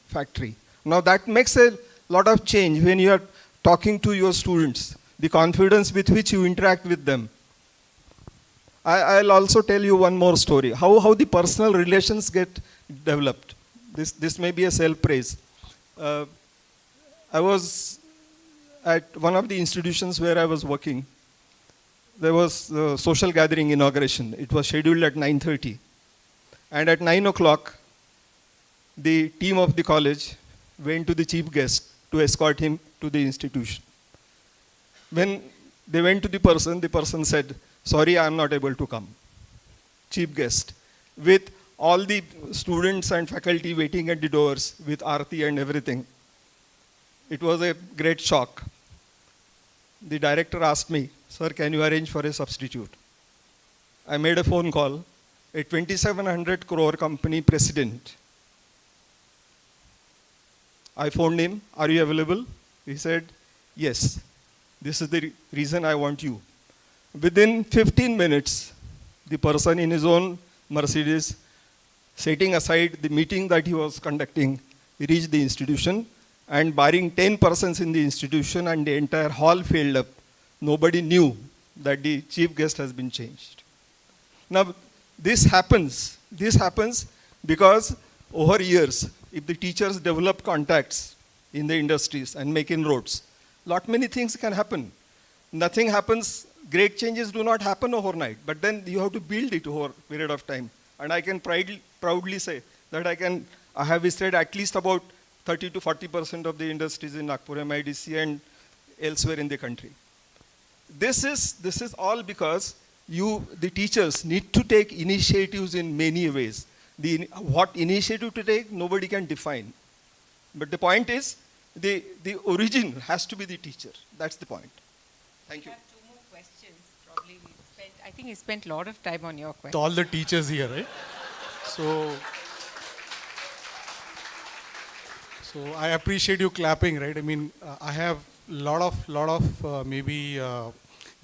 Speaker 6: factory. Now, that makes a lot of change when you are talking to your students, the confidence with which you interact with them. I'll also tell you one more story, how the personal relations get developed. This may be a self-praise. I was at one of the institutions where I was working. There was a social gathering inauguration. It was scheduled at 9:30. And at 9 o'clock, the team of the college went to the chief guest to escort him to the institution. When they went to the person said, "Sorry, I am not able to come." Chief guest, with all the students and faculty waiting at the doors with Aarti and everything. It was a great shock. The director asked me, "Sir, can you arrange for a substitute?" I made a phone call. A 2,700 crore company president. I phoned him, "Are you available?" He said, "Yes, this is the reason I want you." Within 15 minutes, the person in his own Mercedes, setting aside the meeting that he was conducting, he reached the institution, and barring 10 persons in the institution and the entire hall filled up, nobody knew that the chief guest has been changed. Now, this happens because over years, if the teachers develop contacts in the industries and make inroads, many things can happen. Nothing happens, great changes do not happen overnight, but then you have to build it over a period of time. And I can proudly say that I have visited at least about 30 to 40% of the industries in Nagpur MIDC and elsewhere in the country. This is all because the teachers need to take initiatives in many ways. What initiative to take, nobody can define. But the point is, the origin has to be the teacher. That's the point. Thank you.
Speaker 2: We have 2 more questions. Probably I think we spent a lot of time on your
Speaker 5: To
Speaker 2: question.
Speaker 5: all the teachers here, right? So I appreciate you clapping, right? I mean, I have lot of maybe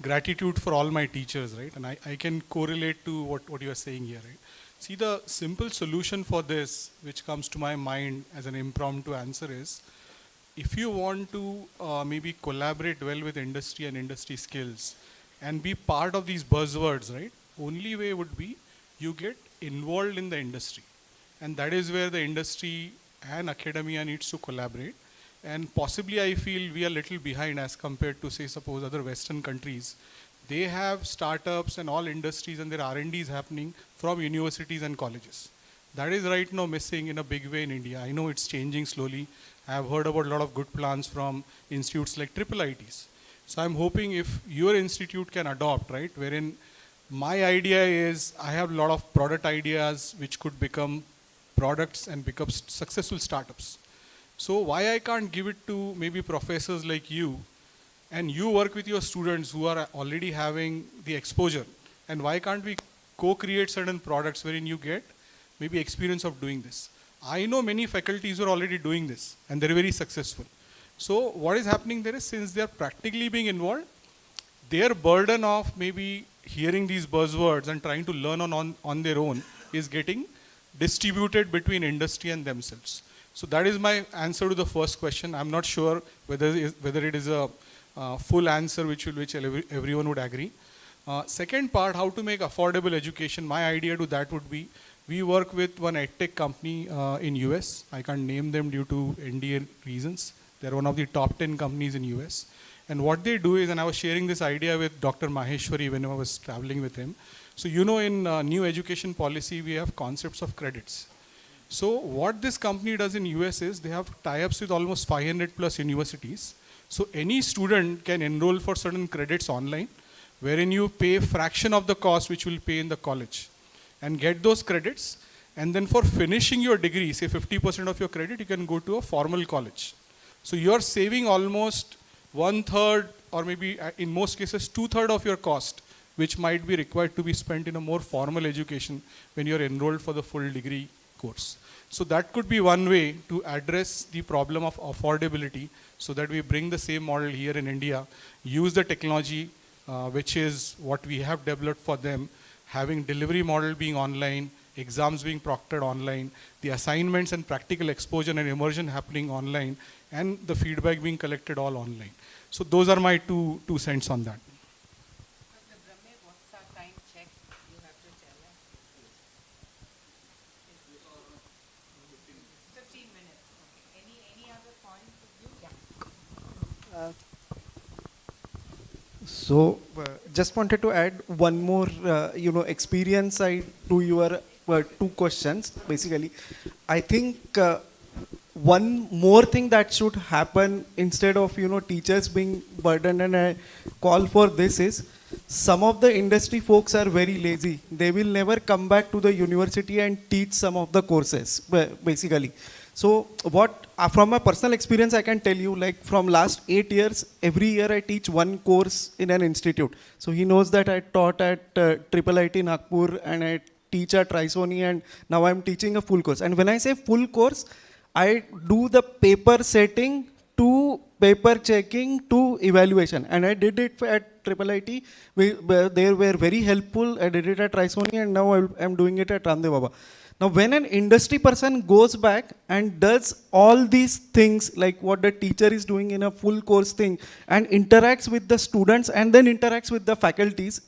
Speaker 5: gratitude for all my teachers, right? And I can correlate to what you are saying here, right? See, the simple solution for this, which comes to my mind as an impromptu answer is, if you want to maybe collaborate well with industry and industry skills and be part of these buzzwords, right? Only way would be you get involved in the industry. And that is where the industry and academia needs to collaborate. And possibly I feel we are a little behind as compared to, say, suppose other Western countries. They have startups and all industries and their R&D is happening from universities and colleges. That is right now missing in a big way in India. I know it's changing slowly I have heard about a lot of good plans from institutes like triple ITs. So I'm hoping if your institute can adopt, right, wherein my idea is I have a lot of product ideas which could become products and become successful startups. So why I can't give it to maybe professors like you, and you work with your students who are already having the exposure, and why can't we co-create certain products wherein you get maybe experience of doing this? I know many faculties who are already doing this and they're very successful. So what is happening there is, since they're practically being involved, their burden of maybe hearing these buzzwords and trying to learn on their own is getting distributed between industry and themselves. So that is my answer to the first question. I'm not sure whether it is a full answer which everyone would agree. Second part, how to make affordable education. My idea to that would be, we work with one edtech company in US. I can't name them due to NDA reasons. They're one of the top 10 companies in US. And what they do is, and I was sharing this idea with Dr. Maheshwari when I was traveling with him. So you know, in new education policy, we have concepts of credits. So what this company does in US is, they have tie-ups with almost 500 plus universities. So any student can enroll for certain credits online, wherein you pay a fraction of the cost which you will pay in the college and get those credits. And then for finishing your degree, say 50% of your credit, you can go to a formal college. So you're saving almost 1/3, or maybe in most cases 2/3 of your cost, which might be required to be spent in a more formal education when you're enrolled for the full degree course. So that could be one way to address the problem of affordability, so that we bring the same model here in India, use the technology, which is what we have developed for them, having delivery model being online, exams being proctored online, the assignments and practical exposure and immersion happening online, and the feedback being collected all online. So those are my two cents on that.
Speaker 2: Dr. Brahme, what's our time check? You have to tell us. 15 minutes. Okay. Any other points of view? Yeah.
Speaker 8: So, just wanted to add one more, experience side to your two questions. Basically, I think one more thing that should happen instead of teachers being burdened, and I call for this, is some of the industry folks are very lazy. They will never come back to the university and teach some of the courses, basically. So what, from my personal experience, I can tell you, like from last 8 years, every year I teach one course in an institute. So he knows that I taught at Triple IT Nagpur, and I teach at Raisoni, and now I'm teaching a full course. And when I say full course, I do the paper setting to paper checking to evaluation. And I did it at Triple IT. They were very helpful. I did it at Raisoni, and now I'm doing it at Ramdev Baba. Now, when an industry person goes back and does all these things, like what the teacher is doing in a full course thing, and interacts with the students and then interacts with the faculties,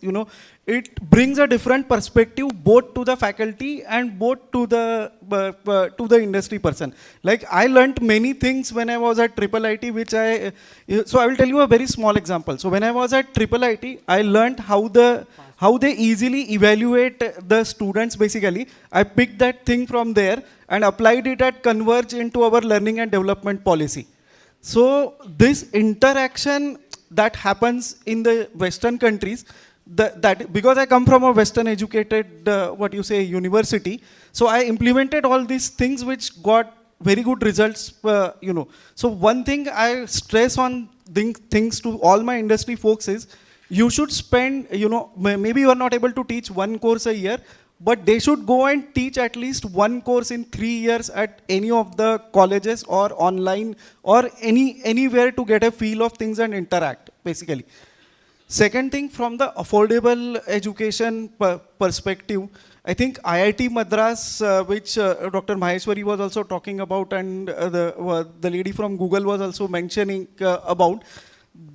Speaker 8: it brings a different perspective both to the faculty and both to the industry person. Like I learnt many things when I was at Triple IT, so I will tell you a very small example. So when I was at Triple IT, I learnt how they easily evaluate the students. Basically, I picked that thing from there and applied it at Converge into our learning and development policy. So this interaction that happens in the Western countries, that because I come from a Western educated, university, so I implemented all these things which got very good results, So one thing I stress on things to all my industry folks is, you should spend, maybe you are not able to teach one course a year, but they should go and teach at least one course in 3 years at any of the colleges or online or anywhere to get a feel of things and interact, basically. Second thing, from the affordable education perspective, I think IIT Madras, which Dr. Maheshwari was also talking about, and the lady from Google was also mentioning about,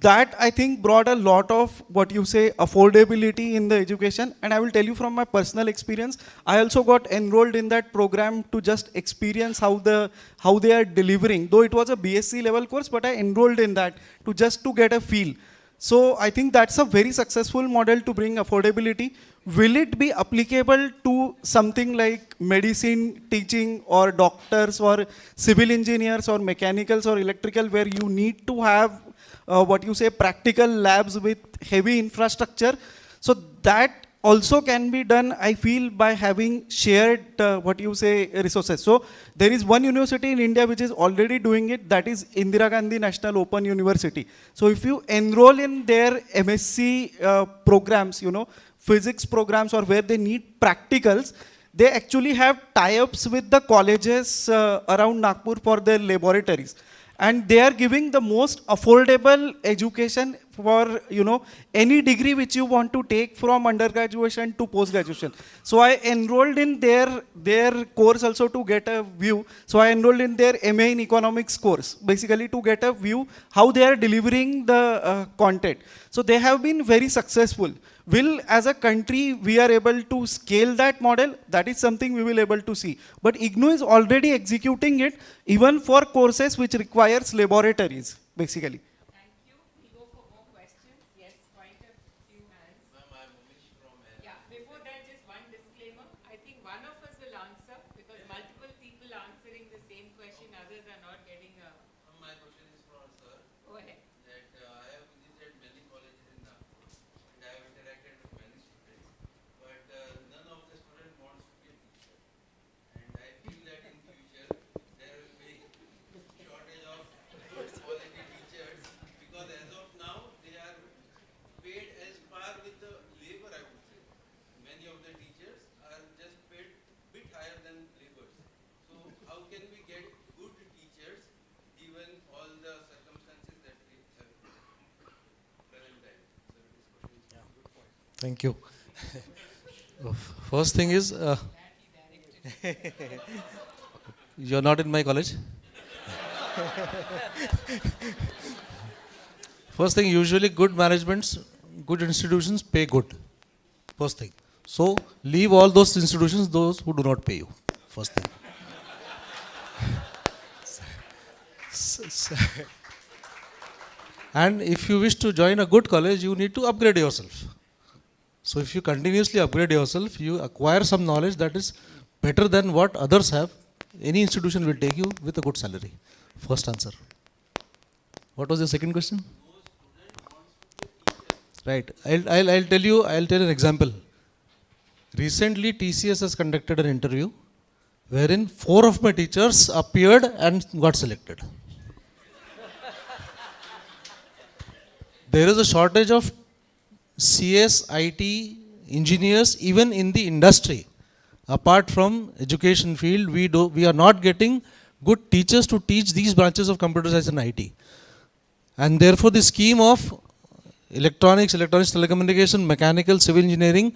Speaker 8: that I think brought a lot of affordability in the education. And I will tell you from my personal experience, I also got enrolled in that program to just experience how they are delivering. Though it was a BSc level course, but I enrolled in that to get a feel. So I think that's a very successful model to bring affordability. Will it be applicable to something like medicine teaching or doctors or civil engineers or mechanicals or electrical, where you need to have what you say practical labs with heavy infrastructure? So that also can be done, I feel, by having shared what you say resources. So there is one university in India which is already doing it, that is Indira Gandhi National Open University. So if you enroll in their MSc programs, you know, physics programs, or where they need practicals, they actually have tie-ups with the colleges around Nagpur for their laboratories. And they are giving the most affordable education for, you know, any degree which you want to take from undergraduation to post-graduation. So I enrolled in their course also to get a view. So I enrolled in their MA in economics course, basically to get a view how they are delivering the content. So they have been very successful. Will, as a country, we are able to scale that model? That is something we will able to see. But IGNOU is already executing it, even for courses which requires laboratories, basically.
Speaker 2: Thank you. We go for more questions. Yes, quite a few hands. Yeah, before that, just one disclaimer. I think one of us will answer, because multiple people answering the same question, others are not getting a...
Speaker 4: My question is for sir.
Speaker 2: Go ahead.
Speaker 4: That I have visited many colleges in Nagpur and I have interacted with many students, but none of the students wants to be a teacher. And I feel that in future there will be shortage of good quality teachers, because as of now they are paid as par with the labor, I would say. Many of the teachers are just paid bit higher than laborers. So how can we get good teachers given all the circumstances that we have present time? So this question is a good point.
Speaker 10: Thank you. First thing is, you're not in my college. First thing, usually good managements, good institutions pay good. First thing. So leave all those institutions, those who do not pay you. First thing. And if you wish to join a good college, you need to upgrade yourself. So if you continuously upgrade yourself, you acquire some knowledge that is better than what others have. Any institution will take you with a good salary. First answer. What was your second question? Right. I'll tell you an example. Recently, TCS has conducted an interview wherein 4 of my teachers appeared and got selected. There is a shortage of CS, IT, engineers, even in the industry. Apart from education field, we are not getting good teachers to teach these branches of computer science and IT. And therefore, the scheme of electronics, telecommunication, mechanical, civil engineering,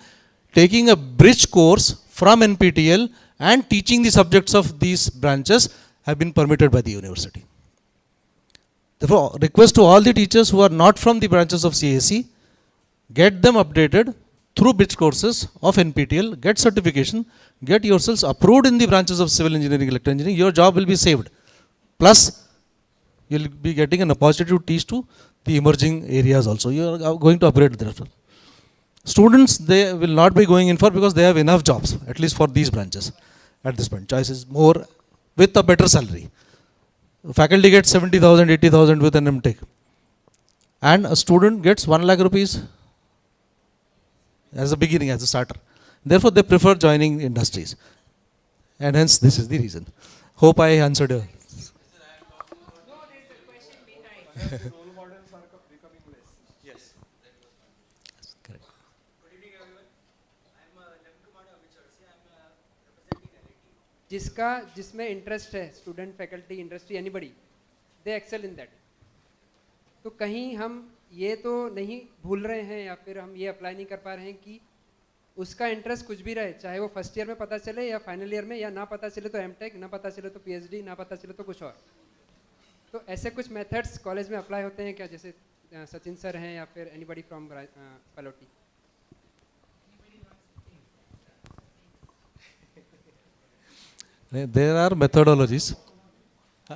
Speaker 10: taking a bridge course from NPTEL and teaching the subjects of these branches have been permitted by the university. Therefore, request to all the teachers who are not from the branches of CAC, get them updated through bridge courses of NPTEL, get certification, get yourselves approved in the branches of civil engineering, electrical engineering, your job will be saved. Plus, you will be getting an opportunity to teach to the emerging areas also. You are going to upgrade therefore. Students, they will not be going in for, because they have enough jobs, at least for these branches at this point. Choice is more with a better salary. Faculty gets 70,000, 80,000 with an MTech. And a student gets 1 lakh rupees as a beginning, as a starter. Therefore, they prefer joining industries. And hence, this is the reason. Hope I answered you.
Speaker 9: जिसमें interest है, student, faculty, industry, anybody, they excel in that. तो कहीं हम ये तो नहीं भूल रहे हैं या फिर हम ये अप्लाई नहीं कर पा रहे हैं कि उसका इंटरेस्ट कुछ भी रहे, चाहे वो फर्स्ट ईयर में पता चले या फाइनल ईयर में, या ना पता चले तो एमटेक, ना पता चले तो पीएचडी, ना पता चले तो कुछ और. तो ऐसे कुछ मेथड्स कॉलेज में अप्लाई होते हैं क्या, जैसे सचिन सर हैं या फिर anybody from Pallotti?
Speaker 10: There are methodologies.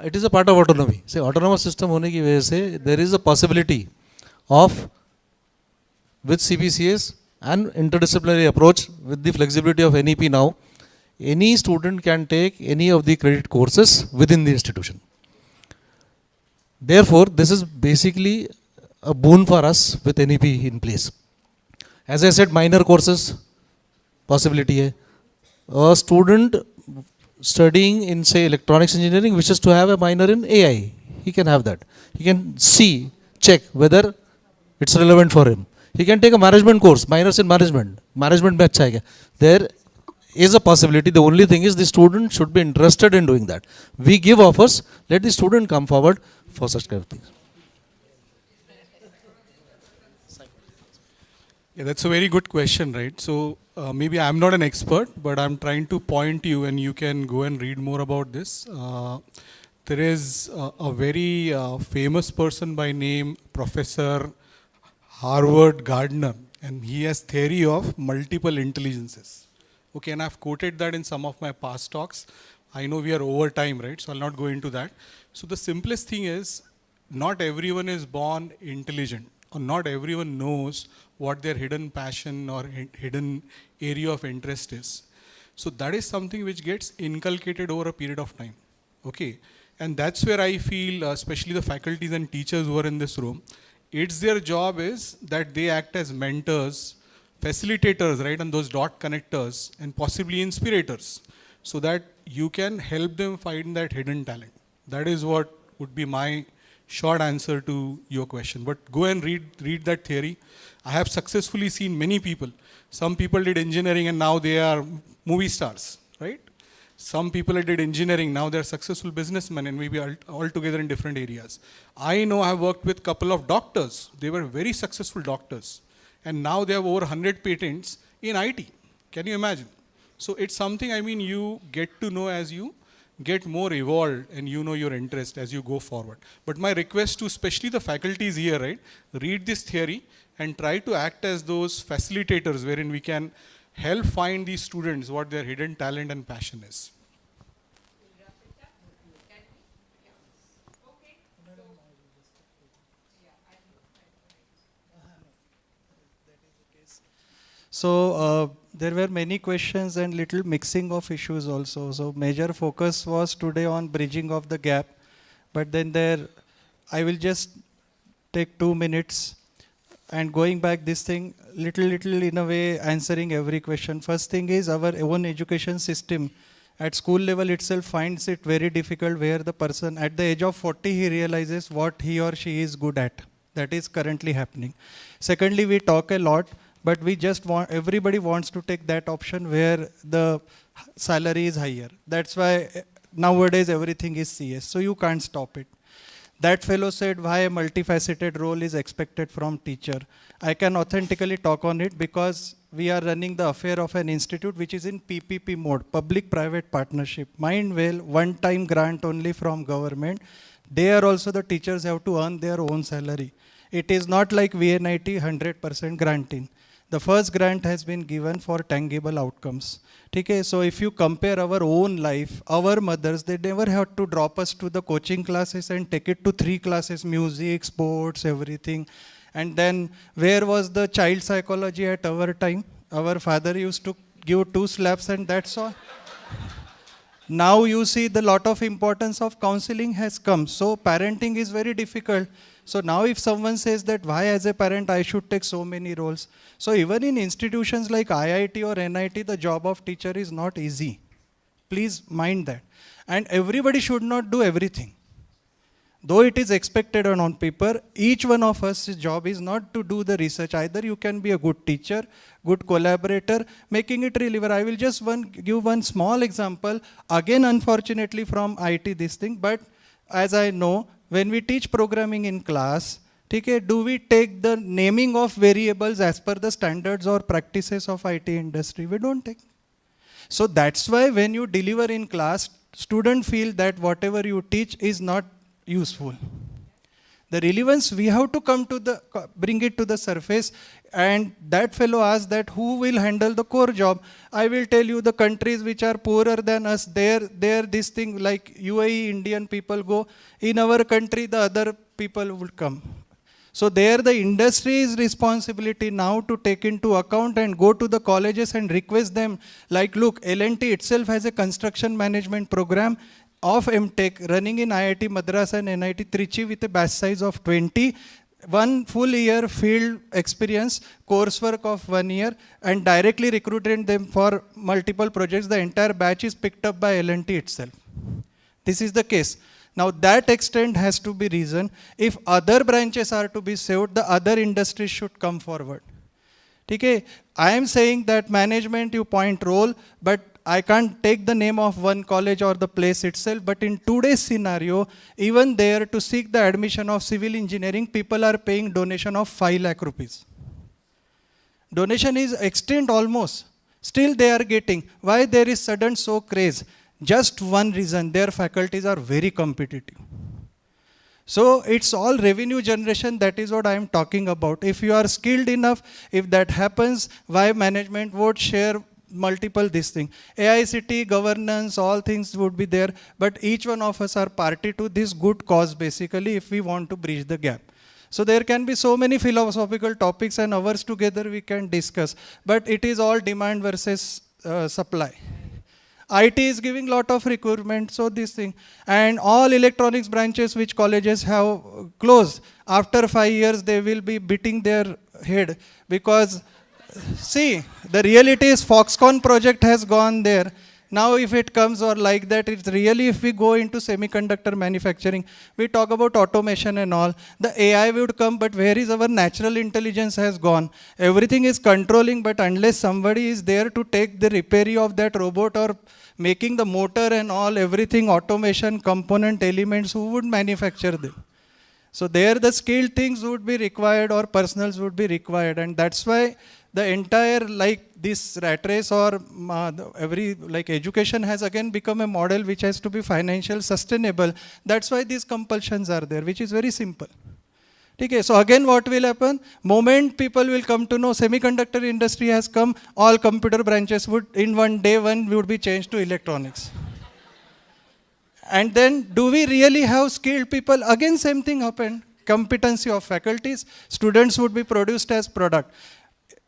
Speaker 10: It is a part of autonomy. Say autonomous system होने की वजह से there is a possibility of with CBCS and interdisciplinary approach with the flexibility of NEP now, any student can take any of the credit courses within the institution. Therefore, this is basically a boon for us with NEP in place. As I said, minor courses possibility hai. A student studying in say electronics engineering wishes to have a minor in AI. He can have that. He can see, check whether it's relevant for him. He can take a management course, minors in management. Management mein acha hai kya? There is a possibility. The only thing is the student should be interested in doing that. We give offers, let the student come forward for such kind of things.
Speaker 5: Yeah, that's a very good question, right? So maybe I'm not an expert, but I'm trying to point you and you can go and read more about this. There is a very famous person by name Professor Harvard Gardner, and he has theory of multiple intelligences. Okay, and I've quoted that in some of my past talks. I know we are over time, right? So I'll not go into that. So the simplest thing is, not everyone is born intelligent, or not everyone knows what their hidden passion or hidden area of interest is. So that is something which gets inculcated over a period of time. Okay, and that's where I feel, especially the faculties and teachers who are in this room, it's their job is that they act as mentors, facilitators, right, and those dot connectors, and possibly inspirators, so that you can help them find that hidden talent. That is what would be my short answer to your question. But go and read that theory. I have successfully seen many people. Some people did engineering and now they are movie stars, right? Some people did engineering, now they're successful businessmen and maybe all together in different areas. I know I have worked with a couple of doctors. They were very successful doctors. And now they have over 100 patents in IT. Can you imagine? So it's something, I mean, you get to know as you get more evolved and you know your interest as you go forward. But my request to especially the faculties here, right, read this theory and try to act as those facilitators wherein we can help find these students what their hidden talent and passion is.
Speaker 7: So there were many questions and little mixing of issues also. So major focus was today on bridging of the gap. But then I will just take 2 minutes and going back this thing, little in a way answering every question. First thing is our own education system at school level itself finds it very difficult where the person at the age of 40 he realizes what he or she is good at. That is currently happening. Secondly, we talk a lot, but we just want, everybody wants to take that option where the salary is higher. That's why nowadays everything is CS, so you can't stop it. That fellow said why a multifaceted role is expected from teacher. I can authentically talk on it because we are running the affair of an institute which is in PPP mode, public-private partnership. Mind well, one-time grant only from government. There also the teachers have to earn their own salary. It is not like VNIT 100% granting. The first grant has been given for tangible outcomes. Okay, so if you compare our own life, our mothers, they never had to drop us to the coaching classes and take it to 3 classes, music, sports, everything. And then where was the child psychology at our time? Our father used to give 2 slaps and that's all. Now you see the lot of importance of counseling has come. So parenting is very difficult. So now if someone says that why as a parent I should take so many roles. So even in institutions like IIT or NIT, the job of teacher is not easy. Please mind that. And everybody should not do everything. Though it is expected on paper, each one of us' job is not to do the research. Either you can be a good teacher, good collaborator, making it relevant. I will just give one small example. Again, unfortunately from IT this thing, but as I know, when we teach programming in class, do we take the naming of variables as per the standards or practices of IT industry? We don't take. So that's why when you deliver in class, students feel that whatever you teach is not useful. The relevance, we have to bring it to the surface. And that fellow asked that who will handle the core job? I will tell you the countries which are poorer than us, there this thing like UAE, Indian people go. In our country, the other people will come. So there the industry's responsibility now to take into account and go to the colleges and request them, like, look, L&T itself has a construction management program of MTech running in IIT Madras and NIT Trichy with a batch size of 20. 1 full year field experience, coursework of 1 year, and directly recruited them for multiple projects. The entire batch is picked up by L&T itself. This is the case. Now that extent has to be reason. If other branches are to be saved, the other industries should come forward. Okay? I am saying that management you point role, but I can't take the name of one college or the place itself, but in today's scenario, even there to seek the admission of civil engineering, people are paying donation of 5 lakh rupees. Donation is extinct almost. Still they are getting. Why there is sudden so craze? Just one reason, their faculties are very competitive. So it's all revenue generation, that is what I am talking about. If you are skilled enough, if that happens, why management would share multiple this thing. AICT, governance, all things would be there, but each one of us are party to this good cause basically if we want to bridge the gap. So there can be so many philosophical topics and hours together we can discuss, but it is all demand versus supply. IT is giving lot of requirement, so this thing. And all electronics branches which colleges have closed, after 5 years they will be beating their head because, see, the reality is Foxconn project has gone there. Now if it comes or like that, it's really if we go into semiconductor manufacturing, we talk about automation and all, the AI would come, but where is our natural intelligence has gone? Everything is controlling, but unless somebody is there to take the repair of that robot or making the motor and all, everything, automation, component elements, who would manufacture them? So there the skilled things would be required or personals would be required, and that's why the entire like this rat race or every like education has again become a model which has to be financial sustainable. That's why these compulsions are there, which is very simple. Okay, so again what will happen? Moment people will come to know semiconductor industry has come, all computer branches would in one day would be changed to electronics. And then do we really have skilled people? Again same thing happened. Competency of faculties, students would be produced as product.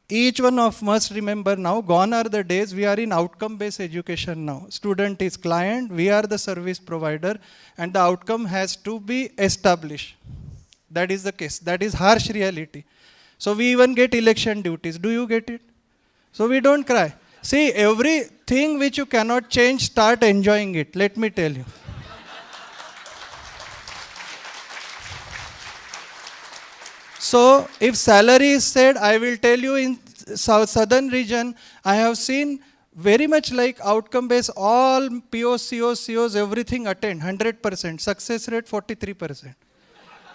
Speaker 7: Each one of us must remember now, gone are the days we are in outcome-based education now. Student is client, we are the service provider, and the outcome has to be established. That is the case. That is harsh reality. So we even get election duties. Do you get it? So we don't cry. See, everything which you cannot change, start enjoying it. Let me tell you. So if salary is said, I will tell you in southern region, I have seen very much like outcome based, all POs, COs, everything attend, 100%, success rate 43%.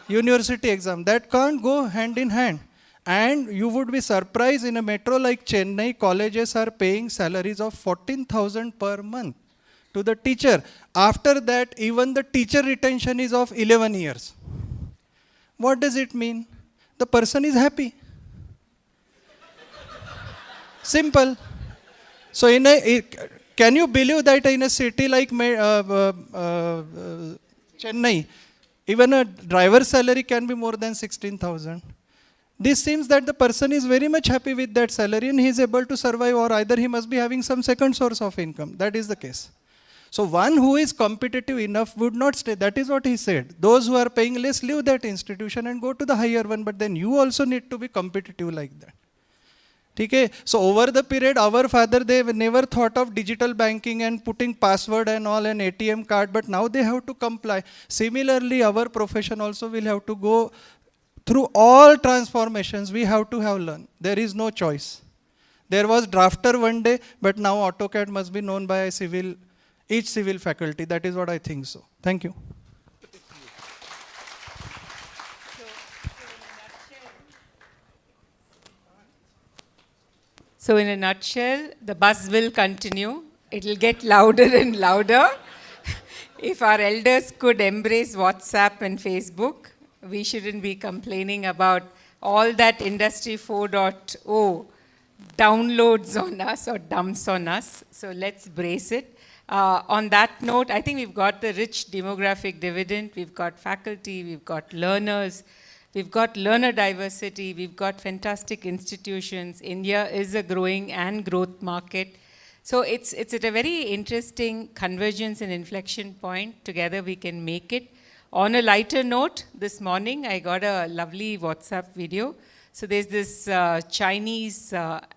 Speaker 7: University exam, that can't go hand in hand. And you would be surprised in a metro like Chennai, colleges are paying salaries of 14,000 per month to the teacher. After that, even the teacher retention is of 11 years. What does it mean? The person is happy. Simple. So can you believe that in a city like Chennai, even a driver's salary can be more than 16,000. This seems that the person is very much happy with that salary and he is able to survive, or either he must be having some second source of income. That is the case. So one who is competitive enough would not stay. That is what he said. Those who are paying less, leave that institution and go to the higher one. But then you also need to be competitive like that. Okay? So over the period, our father, they never thought of digital banking and putting password and all an ATM card. But now they have to comply. Similarly, our profession also will have to go through all transformations. We have to have learned. There is no choice. There was drafter one day, but now AutoCAD must be known by each civil faculty. That is what I think so. Thank you.
Speaker 2: So in a nutshell, the buzz will continue. It will get louder and louder. If our elders could embrace WhatsApp and Facebook, we shouldn't be complaining about all that Industry 4.0 downloads on us or dumps on us. So let's brace it. On that note, I think we've got the rich demographic dividend. We've got faculty, we've got learners, We've got learner diversity, we've got fantastic institutions. India is a growing and growth market. So it's at a very interesting convergence and inflection point. Together we can make it. On a lighter note, this morning I got a lovely WhatsApp video. So there's this Chinese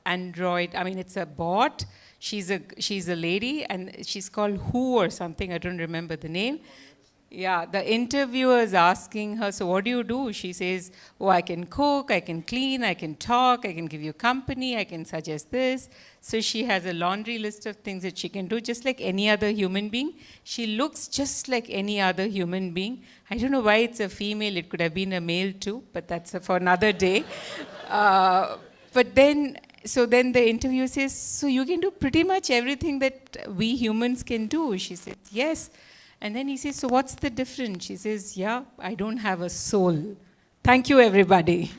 Speaker 2: android, I mean it's a bot. She's a lady and she's called Who or something, I don't remember the name. Yeah, the interviewer is asking her, so what do you do? She says, oh, I can cook, I can clean, I can talk, I can give you company, I can suggest this. So she has a laundry list of things that she can do, just like any other human being. She looks just like any other human being. I don't know why it's a female, it could have been a male too, but that's for another day. But then the interviewer says, so you can do pretty much everything that we humans can do. She said, yes. And then he says, so what's the difference? She says, yeah, I don't have a soul. Thank you, everybody.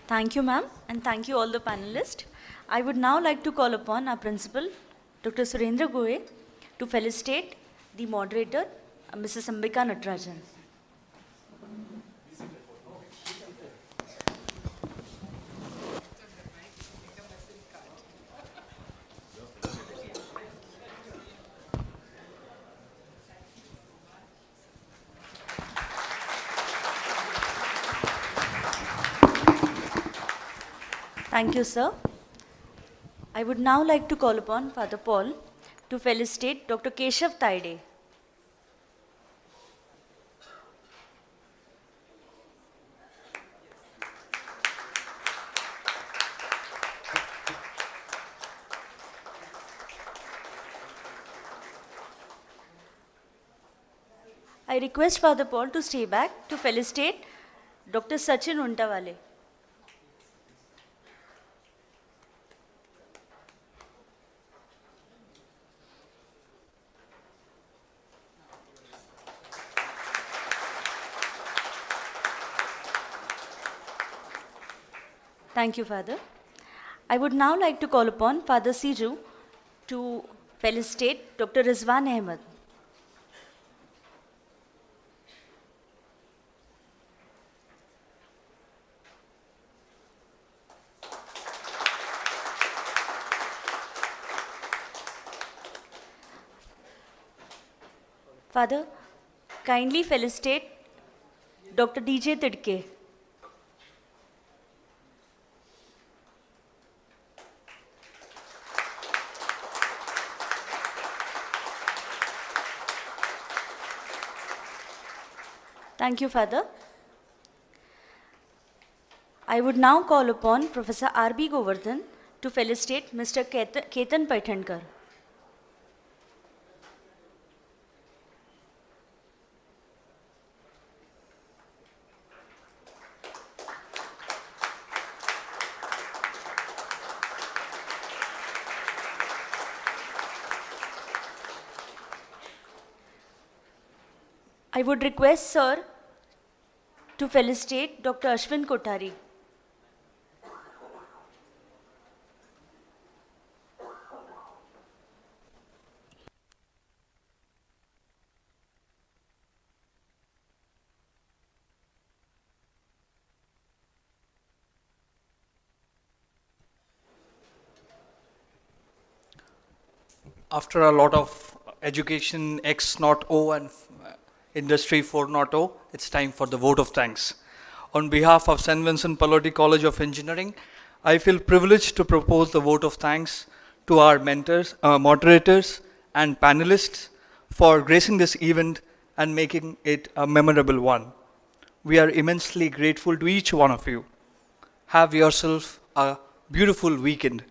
Speaker 1: Thank you, ma'am, and thank you all the panelists. I would now like to call upon our principal, Dr. Surendra Goe, to felicitate the moderator, Mrs. Ambika Natarajan. Thank you, sir. I would now like to call upon Father Paul to felicitate Dr. Keshav Taide. I request Father Paul to stay back to felicitate Dr. Sachin Untawale. Thank you, Father. I would now like to call upon Father Siju to felicitate Dr. Rizwan Ahmed. Father, kindly felicitate Dr. DJ Tidke. Thank you, Father. I would now call upon Professor R.B. Govardhan to felicitate Mr. Ketan Paithankar. I would request Sir to felicitate Dr. Ashwin Kothari.
Speaker 11: After a lot of education X0 and Industry 4.0, it's time for the vote of thanks. On behalf of St. Vincent Pallotti College of Engineering, I feel privileged to propose the vote of thanks to our mentors, moderators and panelists for gracing this event and making it a memorable one. We are immensely grateful to each one of you. Have yourself a beautiful weekend.